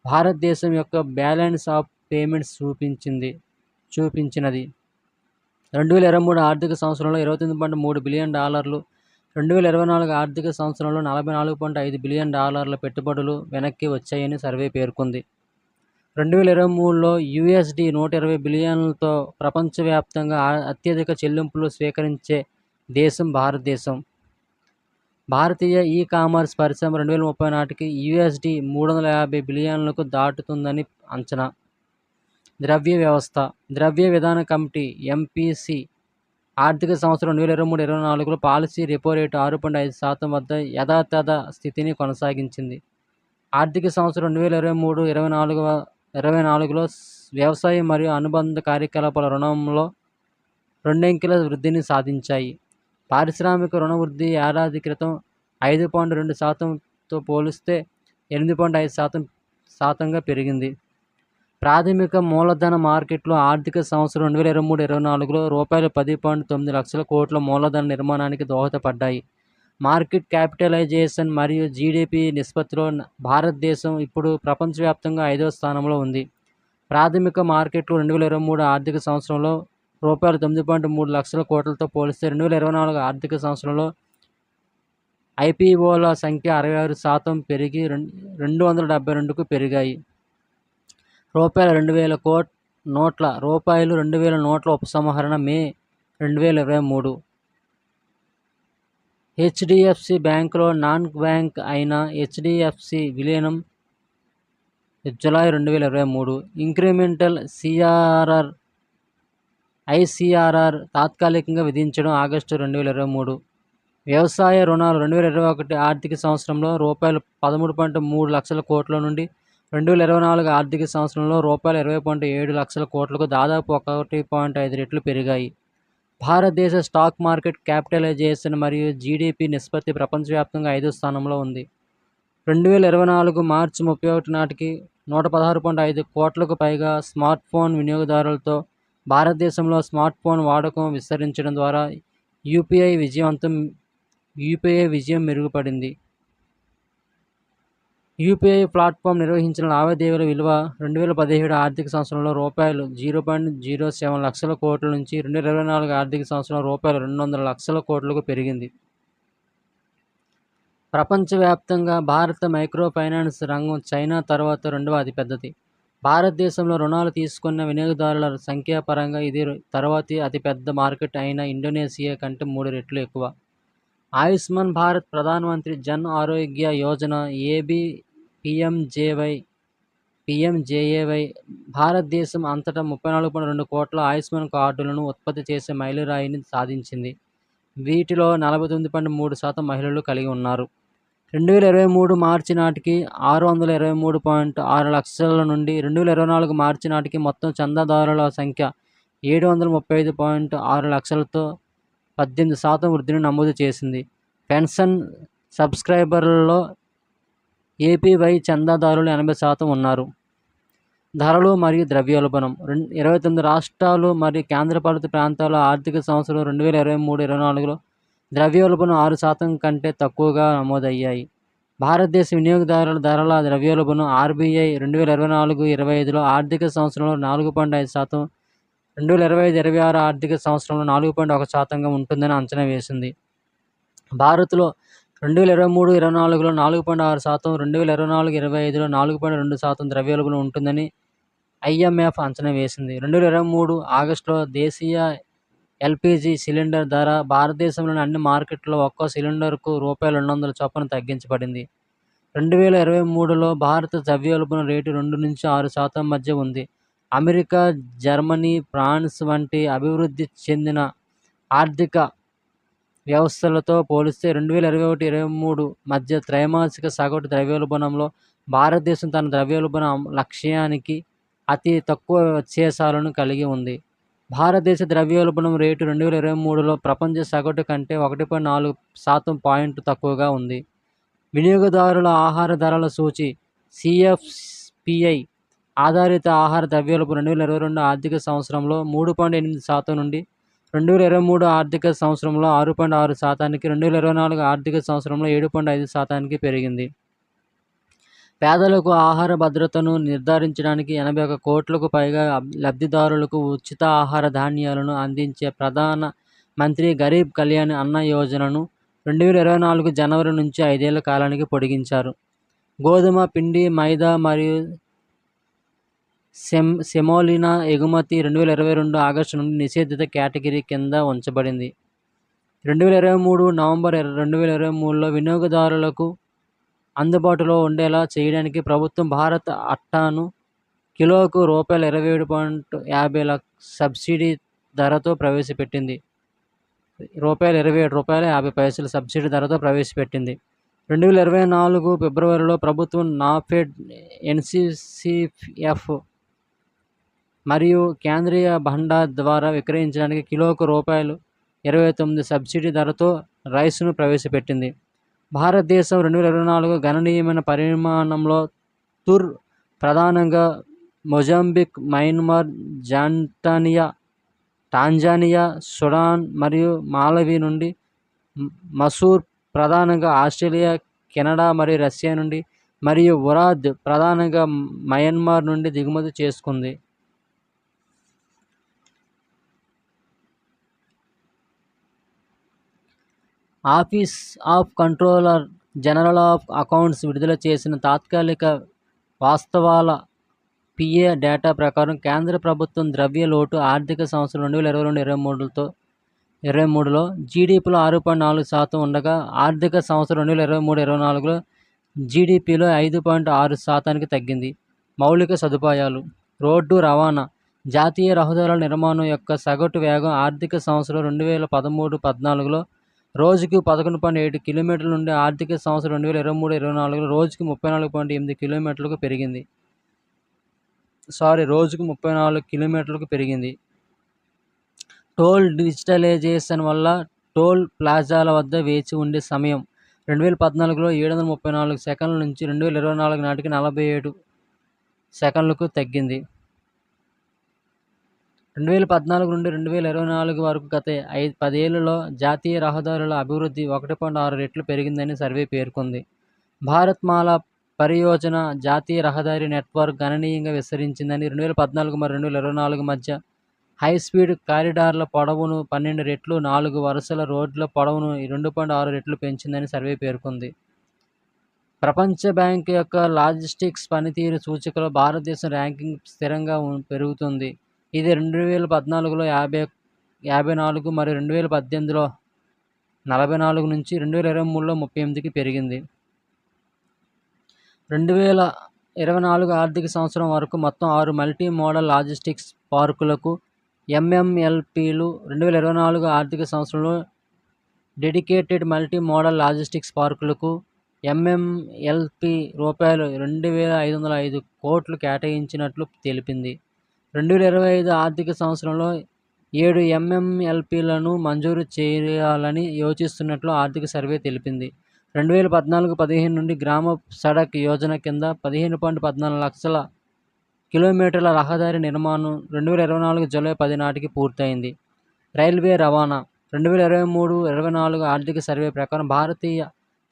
భారతదేశం యొక్క బ్యాలెన్స్ ఆఫ్ పేమెంట్స్ చూపించినది. 2023 ఆర్థిక సంవత్సరంలో $29.3 బిలియన్, 2024 ఆర్థిక సంవత్సరంలో $44.5 బిలియన్ పెట్టుబడులు వెనక్కి వచ్చాయని సర్వే పేర్కొంది. 2023లో USD $120 బిలియన్లతో ప్రపంచవ్యాప్తంగా అత్యధిక చెల్లింపులు స్వీకరించే దేశం భారతదేశం. భారతీయ ఈ-కామర్స్ పరిశ్రమ 2030 నాటికి USD $350 బిలియన్లకు దాటుతుందని అంచనా. ద్రవ్య విధాన కమిటీ MPC ఆర్థిక సంవత్సరం 2023-24లో పాలసీ రెపో రేటు 6.5% వద్ద యథాతథ స్థితిని కొనసాగించింది. ఆర్థిక సంవత్సరం 2023-24లో వ్యవసాయం మరియు అనుబంధ కార్యకలాపాల రుణంలో రెండంకెల వృద్ధిని సాధించాయి. పారిశ్రామిక రుణ వృద్ధి ఏడాది క్రితం 5.2%తో పోలిస్తే 8.5%గా పెరిగింది. ప్రాథమిక మూలధన మార్కెట్లు ఆర్థిక సంవత్సరం 2023-24లో ₹10.9 లక్షల కోట్ల మూలధన నిర్మాణానికి దోహదపడ్డాయి. మార్కెట్ క్యాపిటలైజేషన్ మరియు జీడీపీ నిష్పత్తిలో భారతదేశం ఇప్పుడు ప్రపంచవ్యాప్తంగా 5వ స్థానంలో ఉంది. ప్రాథమిక మార్కెట్లు 2023 ఆర్థిక సంవత్సరంలో ₹9.3 లక్షల కోట్లతో పోలిస్తే 2024 ఆర్థిక సంవత్సరంలో IPOల సంఖ్య 66% పెరిగి 272కు పెరిగాయి. ₹2000 నోట్ల ఉపసంహరణ మే 2023. HDFC బ్యాంకులో నాన్ బ్యాంక్ అయిన HDFC విలీనం జూలై 2023. ఇంక్రిమెంటల్ ICRR తాత్కాలికంగా విధించడం ఆగస్టు 2023. వ్యవసాయ రుణాలు 2021 ఆర్థిక సంవత్సరంలో ₹13.3 లక్షల కోట్ల నుండి 2024 ఆర్థిక సంవత్సరంలో ₹20.7 లక్షల కోట్లకు దాదాపు 1.5 రెట్లు పెరిగాయి. భారతదేశ స్టాక్ మార్కెట్ క్యాపిటలైజేషన్ మరియు జీడీపీ నిష్పత్తి ప్రపంచవ్యాప్తంగా 5వ స్థానంలో ఉంది. 2024 మార్చి 31 నాటికి 116.5 కోట్లకు పైగా స్మార్ట్ఫోన్ వినియోగదారులతో భారతదేశంలో స్మార్ట్ఫోన్ వాడకం విస్తరించడం ద్వారా యూపీఐ విజయం మెరుగుపడింది. యూపీఐ ప్లాట్ఫామ్ నిర్వహించిన లావాదేవీల విలువ 2017 ఆర్థిక సంవత్సరంలో ₹0.07 లక్షల కోట్ల నుంచి 2024 ఆర్థిక సంవత్సరంలో ₹200 లక్షల కోట్లకు పెరిగింది. ప్రపంచవ్యాప్తంగా భారత మైక్రో ఫైనాన్స్ రంగం చైనా తర్వాత రెండవ అతిపెద్దది. భారతదేశంలో రుణాలు తీసుకున్న వినియోగదారుల సంఖ్యాపరంగా ఇది తర్వాతి అతిపెద్ద మార్కెట్ అయిన ఇండోనేషియా కంటే 3 రెట్లు ఎక్కువ. ఆయుష్మాన్ భారత్ ప్రధానమంత్రి జన్ ఆరోగ్య యోజన PMJAY భారతదేశం అంతటా 34.2 కోట్ల ఆయుష్మాన్ కార్డులను ఉత్పత్తి చేసే మైలురాయిని సాధించింది. వీటిలో 49.3% మహిళలు కలిగి ఉన్నారు. 2023 మార్చి నాటికి 623.6 లక్షల నుండి 2024 మార్చి నాటికి మొత్తం చందాదారుల సంఖ్య 735.6 లక్షలతో 18% వృద్ధిని నమోదు చేసింది. పెన్షన్ సబ్స్క్రైబర్లలో ఏపీవై చందాదారులు 80% ఉన్నారు. ధరలు మరియు ద్రవ్యోల్బణం 29 రాష్ట్రాలు మరియు కేంద్రపాలిత ప్రాంతాల ఆర్థిక సంవత్సరం 2023-24లో ద్రవ్యోల్బణం 6% కంటే తక్కువగా నమోదయ్యాయి. భారతదేశ వినియోగదారుల ధరల ద్రవ్యోల్బణం ఆర్బీఐ 2024-25లో ఆర్థిక సంవత్సరంలో 4.5%, 2025-26 ఆర్థిక సంవత్సరంలో 4.1%గా ఉంటుందని అంచనా వేసింది. భారత్లో 2023-24లో 4.6%, 2024-25లో 4.2% ద్రవ్యోల్బణం ఉంటుందని ఐఎంఎఫ్ అంచనా వేసింది. 2023 ఆగస్టులో దేశీయ ఎల్పీజీ సిలిండర్ ధర భారతదేశంలోని అన్ని మార్కెట్లలో ఒక్కో సిలిండర్కు రూ. 200 చొప్పున తగ్గించబడింది. 2023లో భారత ద్రవ్యోల్బణం రేటు 2-6% మధ్య ఉంది. అమెరికా, జర్మనీ, ఫ్రాన్స్ వంటి అభివృద్ధి చెందిన ఆర్థిక వ్యవస్థలతో పోలిస్తే 2021-23 మధ్య త్రైమాసిక సగటు ద్రవ్యోల్బణంలో భారతదేశం తన ద్రవ్యోల్బణ లక్ష్యానికి అతి తక్కువ వ్యత్యాసాలను కలిగి ఉంది. భారతదేశ ద్రవ్యోల్బణం రేటు 2023లో ప్రపంచ సగటు కంటే 1.4% పాయింట్ తక్కువగా ఉంది. వినియోగదారుల ఆహార ధరల సూచి సిఎఫ్పిఐ ఆధారిత ఆహార ద్రవ్యోల్బణం 2022 ఆర్థిక సంవత్సరంలో 3.8% నుండి 2023 ఆర్థిక సంవత్సరంలో 6.6%కి, 2024 ఆర్థిక సంవత్సరంలో 7.5%కి పెరిగింది. పేదలకు ఆహార భద్రతను నిర్ధారించడానికి 81 కోట్లకు పైగా లబ్ధిదారులకు ఉచిత ఆహార ధాన్యాలను అందించే ప్రధాన మంత్రి గరీబ్ కళ్యాణ్ అన్న యోజనను 2024 జనవరి నుంచి 5 ఏళ్ల కాలానికి పొడిగించారు. గోధుమ పిండి, మైదా మరియు సెమోలినా ఎగుమతి 2022 ఆగస్టు నుండి నిషేధిత కేటగిరీ కింద ఉంచబడింది. 2023 నవంబర్ 2023లో వినియోగదారులకు అందుబాటులో ఉండేలా చేయడానికి ప్రభుత్వం భారత్ అట్టాను కిలోకు రూ. 27.50 సబ్సిడీ ధరతో ప్రవేశపెట్టింది. రూ. 27.50 సబ్సిడీ ధరతో ప్రవేశపెట్టింది. 2024 ఫిబ్రవరిలో ప్రభుత్వం నాఫెడ్, ఎన్సీసీఎఫ్ మరియు కేంద్రీయ భండార్ ద్వారా విక్రయించడానికి కిలోకు రూ. 29 సబ్సిడీ ధరతో రైస్ను ప్రవేశపెట్టింది. భారతదేశం 2024 గణనీయమైన పరిమాణంలో తూర్ ప్రధానంగా మొజాంబిక్, మయన్మార్, టాంజానియా, సుడాన్ మరియు మాలవి నుండి, మసూర్ ప్రధానంగా ఆస్ట్రేలియా, కెనడా మరియు రష్యా నుండి, మరియు ఉరాద్ ప్రధానంగా మయన్మార్ నుండి దిగుమతి చేసుకుంది. Office of controller general of accounts విడుదల చేసిన తాత్కాలిక వాస్తవాల పిఏ డేటా ప్రకారం కేంద్ర ప్రభుత్వం ద్రవ్య లోటు ఆర్థిక సంవత్సరం 2022-23లో జీడీపీలో 6.4% ఉండగా ఆర్థిక సంవత్సరం 2023-24లో జీడీపీలో 5.6%కి తగ్గింది. మౌలిక సదుపాయాలు, రోడ్డు రవాణా, జాతీయ రహదారుల నిర్మాణం యొక్క సగటు వేగం ఆర్థిక సంవత్సరం 2013-14లో రోజుకు 11.7 కిలోమీటర్ల నుండి ఆర్థిక సంవత్సరం 2023-24లో రోజుకు 34.8 కిలోమీటర్లకు పెరిగింది. రోజుకు 34 కిలోమీటర్లకు పెరిగింది. టోల్ డిజిటలైజేషన్ వల్ల టోల్ ప్లాజాల వద్ద వేచి ఉండే సమయం 2014లో 734 సెకన్ల నుంచి 2024 నాటికి 47 సెకన్లకు తగ్గింది. 2014 నుండి 2024 వరకు గత 10 ఏళ్లలో జాతీయ రహదారుల అభివృద్ధి 1.6 రెట్లు పెరిగిందని సర్వే పేర్కొంది. భారత్మాల పరియోజన జాతీయ రహదారి నెట్వర్క్ గణనీయంగా విస్తరించిందని, 2014 మరియు 2024 మధ్య హైస్పీడ్ కారిడార్ల పొడవును 12 రెట్లు, 4 వరుసల రోడ్ల పొడవును 2.6 రెట్లు పెంచిందని సర్వే పేర్కొంది. ప్రపంచ బ్యాంక్ యొక్క లాజిస్టిక్స్ పనితీరు సూచికలో భారతదేశం ర్యాంకింగ్ స్థిరంగా పెరుగుతుంది. ఇది 2014లో 54 మరియు 2018లో 44 నుంచి 2023లో 38కి పెరిగింది. 2024 ఆర్థిక సంవత్సరం వరకు మొత్తం 6 మల్టీ మోడల్ లాజిస్టిక్స్ పార్కులకు ఎంఎంఎల్పీలు, 2024 ఆర్థిక సంవత్సరంలో డెడికేటెడ్ మల్టీ మోడల్ లాజిస్టిక్స్ పార్కులకు ఎంఎంఎల్పీ రూ. 2,505 కోట్లు కేటాయించినట్లు తెలిపింది. 2025 ఆర్థిక సంవత్సరంలో 7 ఎంఎంఎల్పీలను మంజూరు చేయాలని యోచిస్తున్నట్లు ఆర్థిక సర్వే తెలిపింది. 2014-15 నుండి గ్రామ సడక్ యోజన కింద 15.14 లక్షల కిలోమీటర్ల రహదారి నిర్మాణం 2024 జూలై 10 నాటికి పూర్తయింది. రైల్వే రవాణా 2023-24 ఆర్థిక సర్వే ప్రకారం భారతీయ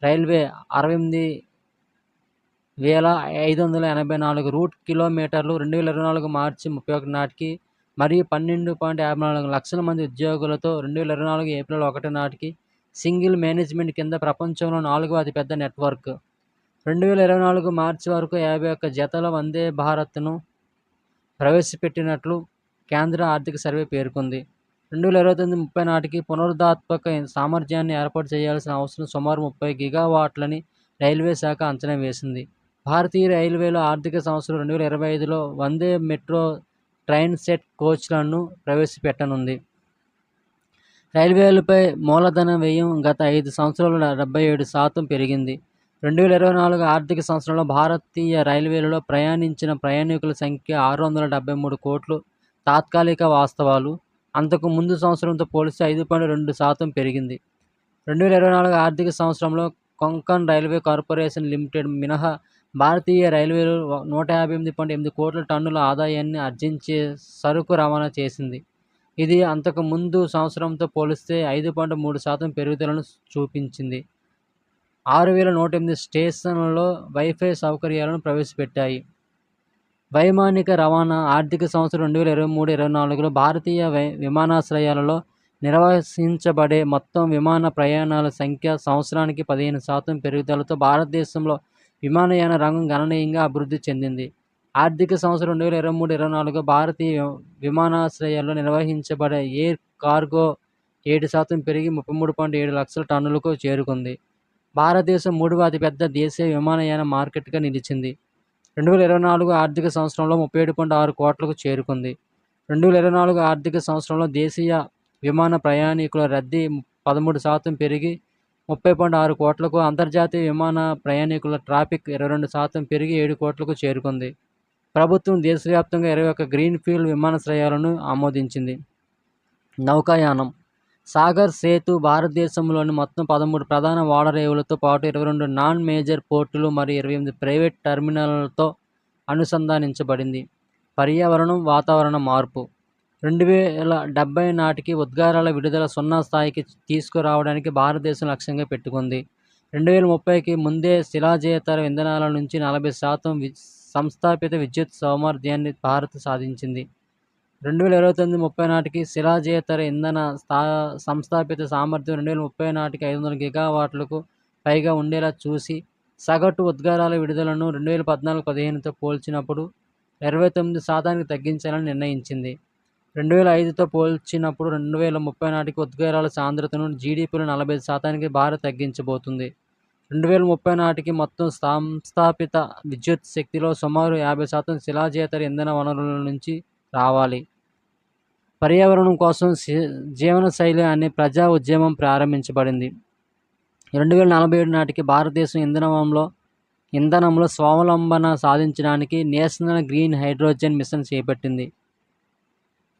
రైల్వే 68,584 రూట్ కిలోమీటర్లు 2024 మార్చి 31 నాటికి మరియు 12.54 లక్షల మంది ఉద్యోగులతో 2024 ఏప్రిల్ 1 నాటికి సింగిల్ మేనేజ్మెంట్ కింద ప్రపంచంలో 4వ అతిపెద్ద నెట్వర్క్. 2024 మార్చి వరకు 51 జతల వందే భారత్ను ప్రవేశపెట్టినట్లు కేంద్ర ఆర్థిక సర్వే పేర్కొంది. 2029-30 నాటికి పునరుత్పాదక సామర్థ్యాన్ని ఏర్పాటు చేయాల్సిన అవసరం సుమారు 30 గిగావాట్లని రైల్వే శాఖ అంచనా వేసింది. భారతీయ రైల్వేలో ఆర్థిక సంవత్సరం 2025లో వందే మెట్రో ట్రైన్ సెట్ కోచ్లను ప్రవేశపెట్టనుంది. రైల్వేలపై మూలధన వ్యయం గత 5 సంవత్సరాల్లో 77% పెరిగింది. 2024 ఆర్థిక సంవత్సరంలో భారతీయ రైల్వేలలో ప్రయాణించిన ప్రయాణికుల సంఖ్య 673 కోట్లు తాత్కాలిక వాస్తవాలు. అంతకు ముందు సంవత్సరంతో పోలిస్తే 5.2% పెరిగింది. 2024 ఆర్థిక సంవత్సరంలో కొంకణ్ రైల్వే కార్పొరేషన్ లిమిటెడ్ మినహా భారతీయ రైల్వేలు 158.8 కోట్ల టన్నుల ఆదాయాన్ని ఆర్జించే సరుకు రవాణా చేసింది. ఇది అంతకు ముందు సంవత్సరంతో పోలిస్తే 5.3% పెరుగుదలను చూపించింది. 6,108 స్టేషన్లలో వైఫై సౌకర్యాలను ప్రవేశపెట్టాయి. వైమానిక రవాణా ఆర్థిక సంవత్సరం 2023-24లో భారతీయ విమానాశ్రయాలలో నిర్వహించబడే మొత్తం విమాన ప్రయాణాల సంఖ్య సంవత్సరానికి 15% పెరుగుదలతో భారతదేశంలో విమానయాన రంగం గణనీయంగా అభివృద్ధి చెందింది. ఆర్థిక సంవత్సరం 2023-24 భారతీయ విమానాశ్రయాల్లో నిర్వహించబడే ఎయిర్ కార్గో 7% పెరిగి 33.7 లక్షల టన్నులకు చేరుకుంది. భారతదేశం 3వ అతిపెద్ద దేశీయ విమానయాన మార్కెట్గా నిలిచింది. 2024 ఆర్థిక సంవత్సరంలో 37.6 కోట్లకు చేరుకుంది. 2024 ఆర్థిక సంవత్సరంలో దేశీయ విమాన ప్రయాణికుల రద్దీ 13% పెరిగి 30.6 కోట్లకు, అంతర్జాతీయ విమాన ప్రయాణికుల ట్రాఫిక్ 22% పెరిగి 7 కోట్లకు చేరుకుంది. ప్రభుత్వం దేశవ్యాప్తంగా 21 గ్రీన్ఫీల్డ్ విమానాశ్రయాలను ఆమోదించింది. నౌకాయానం సాగర్ సేతు భారతదేశంలోని మొత్తం 13 ప్రధాన ఓడరేవులతో పాటు 22 నాన్ మేజర్ పోర్టులు మరియు 28 ప్రైవేట్ టెర్మినళ్లతో అనుసంధానించబడింది. పర్యావరణం, వాతావరణ మార్పు 2070 నాటికి ఉద్గారాల విడుదల 0 స్థాయికి తీసుకురావడానికి భారతదేశం లక్ష్యంగా పెట్టుకుంది. 2030కి ముందే శిలాజేతర ఇంధనాల నుంచి 40% సంస్థాపిత విద్యుత్ సామర్థ్యాన్ని భారత్ సాధించింది. 2029-30 నాటికి శిలాజేతర ఇంధన సంస్థాపిత సామర్థ్యం 2030 నాటికి 500 గిగావాట్లకు పైగా ఉండేలా చూసి సగటు ఉద్గారాల విడుదలను 2014-15తో పోల్చినప్పుడు 29% తగ్గించాలని నిర్ణయించింది. 2005తో పోల్చినప్పుడు 2030 నాటికి ఉద్గారాల సాంద్రతను జీడీపీలో 45%కి భారత్ తగ్గించబోతుంది. 2030 నాటికి మొత్తం సంస్థాపిత విద్యుత్ శక్తిలో సుమారు 50% శిలాజేతర ఇంధన వనరుల నుంచి రావాలి. పర్యావరణం కోసం జీవనశైలి అనే ప్రజా ఉద్యమం ప్రారంభించబడింది. 2047 నాటికి భారతదేశం ఇంధనంలో స్వావలంబన సాధించడానికి నేషనల్ గ్రీన్ హైడ్రోజన్ మిషన్ చేపట్టింది.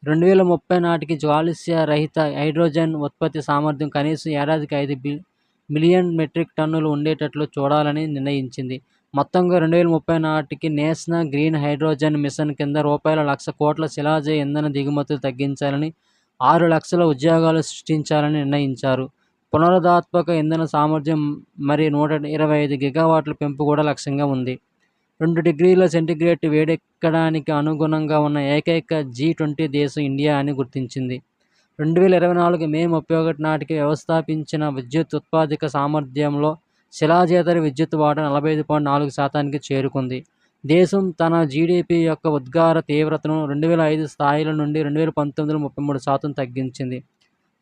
2030 నాటికి కాలుష్య రహిత హైడ్రోజన్ ఉత్పత్తి సామర్థ్యం కనీసం ఏడాదికి 5 మిలియన్ మెట్రిక్ టన్నులు ఉండేటట్లు చూడాలని నిర్ణయించింది. మొత్తంగా 2030 నాటికి నేషనల్ గ్రీన్ హైడ్రోజన్ మిషన్ కింద ₹1,00,000 కోట్ల శిలాజ ఇంధన దిగుమతులు తగ్గించాలని, 6 లక్షల ఉద్యోగాలు సృష్టించాలని నిర్ణయించారు. పునరుత్పాదక ఇంధన సామర్థ్యం మరి 125 గిగావాట్ల పెంపు కూడా లక్ష్యంగా ఉంది. 2 డిగ్రీల సెంటీగ్రేడ్ వేడెక్కడానికి అనుగుణంగా ఉన్న ఏకైక G20 దేశం ఇండియా అని గుర్తించింది. 2024 మే 31 నాటికి వ్యవస్థాపించిన విద్యుత్ ఉత్పాదక సామర్థ్యంలో శిలాజేతర విద్యుత్ వాటా 45.4%కి చేరుకుంది. దేశం తన జీడీపీ యొక్క ఉద్గార తీవ్రతను 2005 స్థాయిల నుండి 2019లో 33% తగ్గించింది.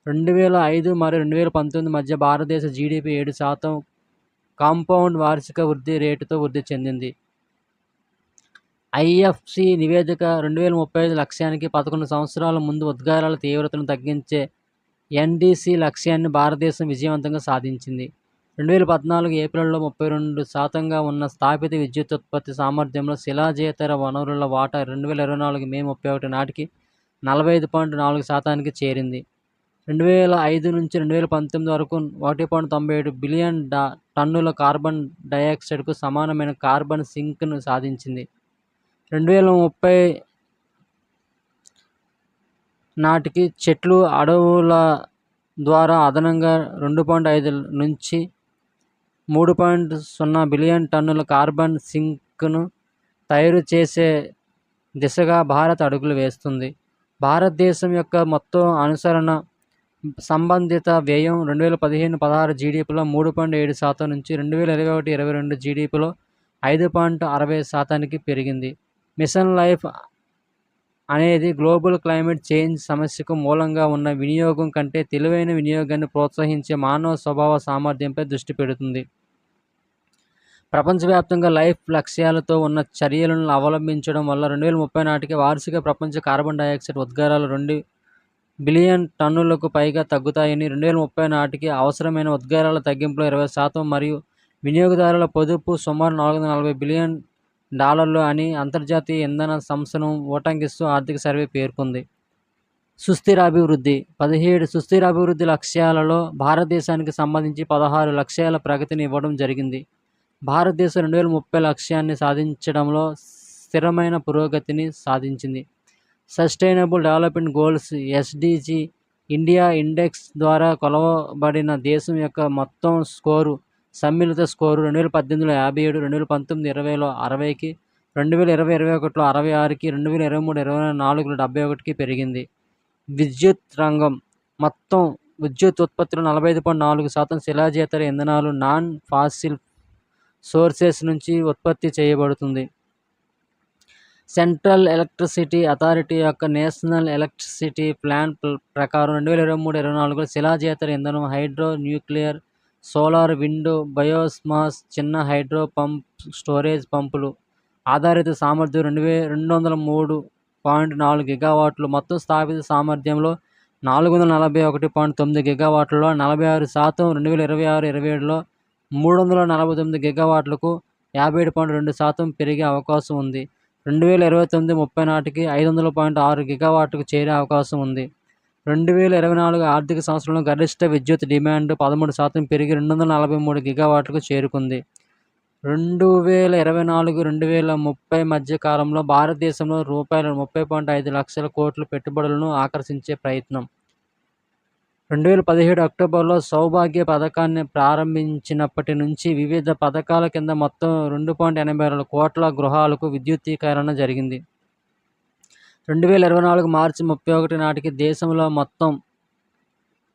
2005 మరియు 2019 మధ్య భారతదేశ జీడీపీ 7% కాంపౌండ్ వార్షిక వృద్ధి రేటుతో వృద్ధి చెందింది. ఐఎఫ్సి నివేదిక 2035 లక్ష్యానికి 11 సంవత్సరాల ముందు ఉద్గారాల తీవ్రతను తగ్గించే ఎన్డీసీ లక్ష్యాన్ని భారతదేశం విజయవంతంగా సాధించింది. 2014 ఏప్రిల్లో 32%గా ఉన్న స్థాపిత విద్యుత్ ఉత్పత్తి సామర్థ్యంలో శిలాజేతర వనరుల వాటా 2024 మే 31 నాటికి 45.4% చేరింది. 2005 నుంచి 2019 వరకు 1.97 బిలియన్ టన్నుల కార్బన్ డయాక్సైడ్కు సమానమైన కార్బన్ సింక్ను సాధించింది. 2030 నాటికి చెట్లు, అడవుల ద్వారా అదనంగా 2.5 నుంచి 3.0 బిలియన్ టన్నుల కార్బన్ సింక్ను తయారు చేసే దిశగా భారత్ అడుగులు వేస్తుంది. భారతదేశం యొక్క మొత్తం అనుసరణ సంబంధిత వ్యయం 2015-16 జీడీపీలో 3.7% నుంచి 2021-22 జీడీపీలో 5.60%కి పెరిగింది. మిషన్ లైఫ్ అనేది గ్లోబల్ క్లైమేట్ చేంజ్ సమస్యకు మూలంగా ఉన్న వినియోగం కంటే తెలివైన వినియోగాన్ని ప్రోత్సహించే మానవ స్వభావ సామర్థ్యంపై దృష్టి పెడుతుంది. ప్రపంచవ్యాప్తంగా లైఫ్ లక్ష్యాలతో ఉన్న చర్యలను అవలంబించడం వల్ల 2030 నాటికి వార్షిక ప్రపంచ కార్బన్ డయాక్సైడ్ ఉద్గారాలు 2 బిలియన్ టన్నులకు పైగా తగ్గుతాయని, 2030 నాటికి అవసరమైన ఉద్గారాల తగ్గింపులో 20% మరియు వినియోగదారుల పొదుపు సుమారు $440 బిలియన్ అని అంతర్జాతీయ ఇంధన సంస్థను ఉటంకిస్తూ ఆర్థిక సర్వే పేర్కొంది. సుస్థిర అభివృద్ధి 17 సుస్థిర అభివృద్ధి లక్ష్యాలలో భారతదేశానికి సంబంధించి 16 లక్ష్యాల ప్రగతిని ఇవ్వడం జరిగింది. భారతదేశం 2030 లక్ష్యాన్ని సాధించడంలో స్థిరమైన పురోగతిని సాధించింది. Sustainable development goals (SDG) India index ద్వారా కొలవబడిన దేశం యొక్క మొత్తం స్కోరు సమ్మిళిత స్కోరు 2018లో 57, 2019-20లో 60కి, 2020-21లో 66కి, 2023-24లో 71కి పెరిగింది. విద్యుత్ రంగం మొత్తం విద్యుత్ ఉత్పత్తిలో 45.4% శిలాజేతర ఇంధనాలు నాన్ ఫాసిల్ సోర్సెస్ నుంచి ఉత్పత్తి చేయబడుతుంది. సెంట్రల్ ఎలక్ట్రిసిటీ అథారిటీ యొక్క నేషనల్ ఎలక్ట్రిసిటీ ప్లాన్ ప్రకారం 2023-24లో శిలాజేతర ఇంధనం, hydro, nuclear, solar, wind, biomass, చిన్న హైడ్రో పంప్, స్టోరేజ్ పంపులు ఆధారిత సామర్థ్యం 203.4 గిగావాట్లు, మొత్తం స్థాపిత సామర్థ్యంలో 441.9 గిగావాట్లలో 46% 2026-27లో 349 గిగావాట్లకు 57.2% పెరిగే అవకాశం ఉంది. 2029-30 నాటికి 500.6 గిగావాట్లకు చేరే అవకాశం ఉంది. 2024 ఆర్థిక సంవత్సరంలో గరిష్ట విద్యుత్ డిమాండ్ 13% పెరిగి 243 గిగావాట్లకు చేరుకుంది. 2024-2030 మధ్య కాలంలో భారతదేశంలో ₹30.5 లక్షల కోట్ల పెట్టుబడులను ఆకర్షించే ప్రయత్నం. 2017 అక్టోబర్లో సౌభాగ్య పథకాన్ని ప్రారంభించినప్పటి నుంచి వివిధ పథకాల కింద మొత్తం 2.82 కోట్ల గృహాలకు విద్యుద్దీకరణ జరిగింది. 2024 మార్చి 31 నాటికి దేశంలో మొత్తం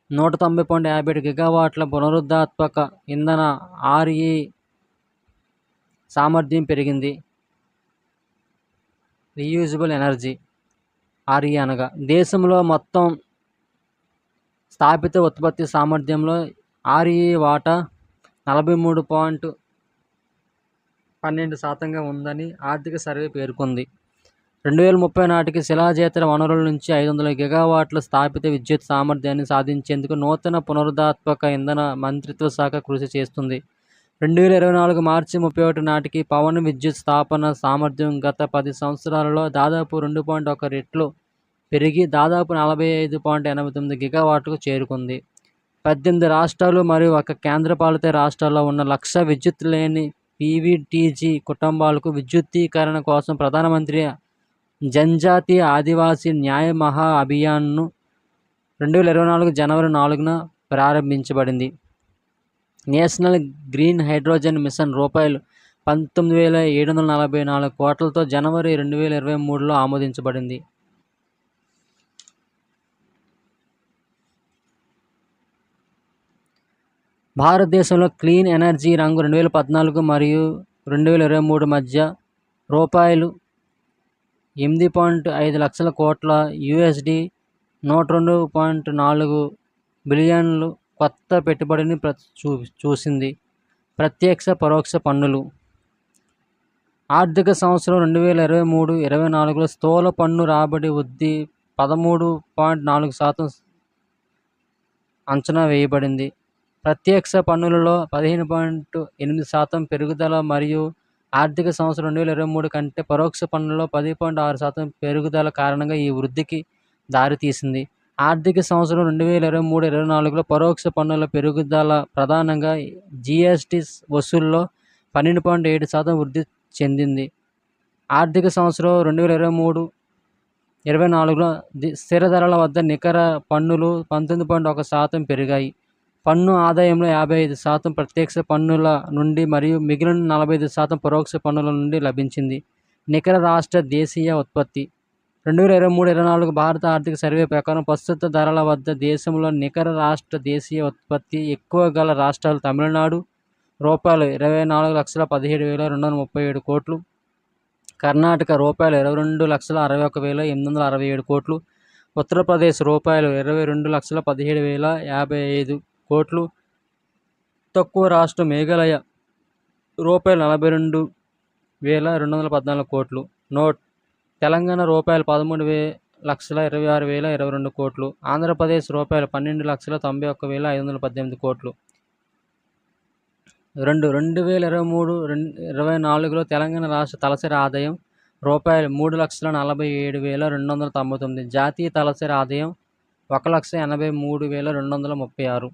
190.57 గిగావాట్ల పునరుత్పాదక ఇంధన (RE) సామర్థ్యం పెరిగింది. రీయూజబుల్ ఎనర్జీ (RE) అనగా దేశంలో మొత్తం స్థాపిత ఉత్పత్తి సామర్థ్యంలో RE వాటా 43.12%గా ఉందని ఆర్థిక సర్వే పేర్కొంది. 2030 నాటికి శిలాజేతర వనరుల నుంచి 500 గిగావాట్ల స్థాపిత విద్యుత్ సామర్థ్యాన్ని సాధించేందుకు నూతన పునరుత్పాదక ఇంధన మంత్రిత్వ శాఖ కృషి చేస్తుంది. 2024 మార్చి 31 నాటికి పవన విద్యుత్ స్థాపన సామర్థ్యం గత 10 సంవత్సరాలలో దాదాపు 2.1 రెట్లు పెరిగి దాదాపు 45.89 గిగావాట్లకు చేరుకుంది. 18 రాష్ట్రాలు మరియు 1 కేంద్రపాలిత రాష్ట్రాల్లో ఉన్న 1,00,000 విద్యుత్ లేని PVTG కుటుంబాలకు విద్యుద్దీకరణ కోసం ప్రధానమంత్రి జనజాతీయ ఆదివాసీ న్యాయ మహా అభియాన్ను 2024 జనవరి 4న ప్రారంభించబడింది. నేషనల్ గ్రీన్ హైడ్రోజన్ మిషన్ ₹19,744 కోట్లతో జనవరి 2023లో ఆమోదించబడింది. భారతదేశంలో క్లీన్ ఎనర్జీ రంగం 2014 మరియు 2023 మధ్య ₹8.5 లక్షల కోట్ల $102.4 బిలియన్ కొత్త పెట్టుబడిని చూసింది. ప్రత్యక్ష పరోక్ష పన్నులు ఆర్థిక సంవత్సరం 2023-24లో స్థూల పన్ను రాబడి వృద్ధి 13.4% అంచనా వేయబడింది. ప్రత్యక్ష పన్నులలో 15.8% పెరుగుదల మరియు ఆర్థిక సంవత్సరం 2023 కంటే పరోక్ష పన్నులలో 10.6% పెరుగుదల కారణంగా ఈ వృద్ధికి దారితీసింది. ఆర్థిక సంవత్సరం 2023-24లో పరోక్ష పన్నుల పెరుగుదల ప్రధానంగా జీఎస్టీ వసూళ్లలో 12.7% వృద్ధి చెందింది. ఆర్థిక సంవత్సరం 2023-24లో స్థిర ధరల వద్ద నికర పన్నులు 19.1% పెరిగాయి. పన్ను ఆదాయంలో 55% ప్రత్యక్ష పన్నుల నుండి మరియు మిగిలిన 45% పరోక్ష పన్నుల నుండి లభించింది. నికర రాష్ట్ర దేశీయ ఉత్పత్తి 2023-24 భారత ఆర్థిక సర్వే ప్రకారం ప్రస్తుత ధరల వద్ద దేశంలో నికర రాష్ట్ర దేశీయ ఉత్పత్తి ఎక్కువ గల రాష్ట్రాలు తమిళనాడు రూపాయలు 24,17,237 కోట్లు, కర్ణాటక రూపాయలు 22,61,867 కోట్లు, ఉత్తరప్రదేశ్ రూపాయలు 22,17,055 కోట్లు, తక్కువ రాష్ట్రం మేఘాలయ రూపాయలు 42,214 కోట్లు. నోట్: తెలంగాణ రూపాయలు 13,26,22 కోట్లు, ఆంధ్రప్రదేశ్ రూపాయలు 12,91,518 కోట్లు. 2023-24లో తెలంగాణ రాష్ట్ర తలసరి ఆదాయం రూపాయలు 3,47,299. జాతీయ తలసరి ఆదాయం 1,83,236.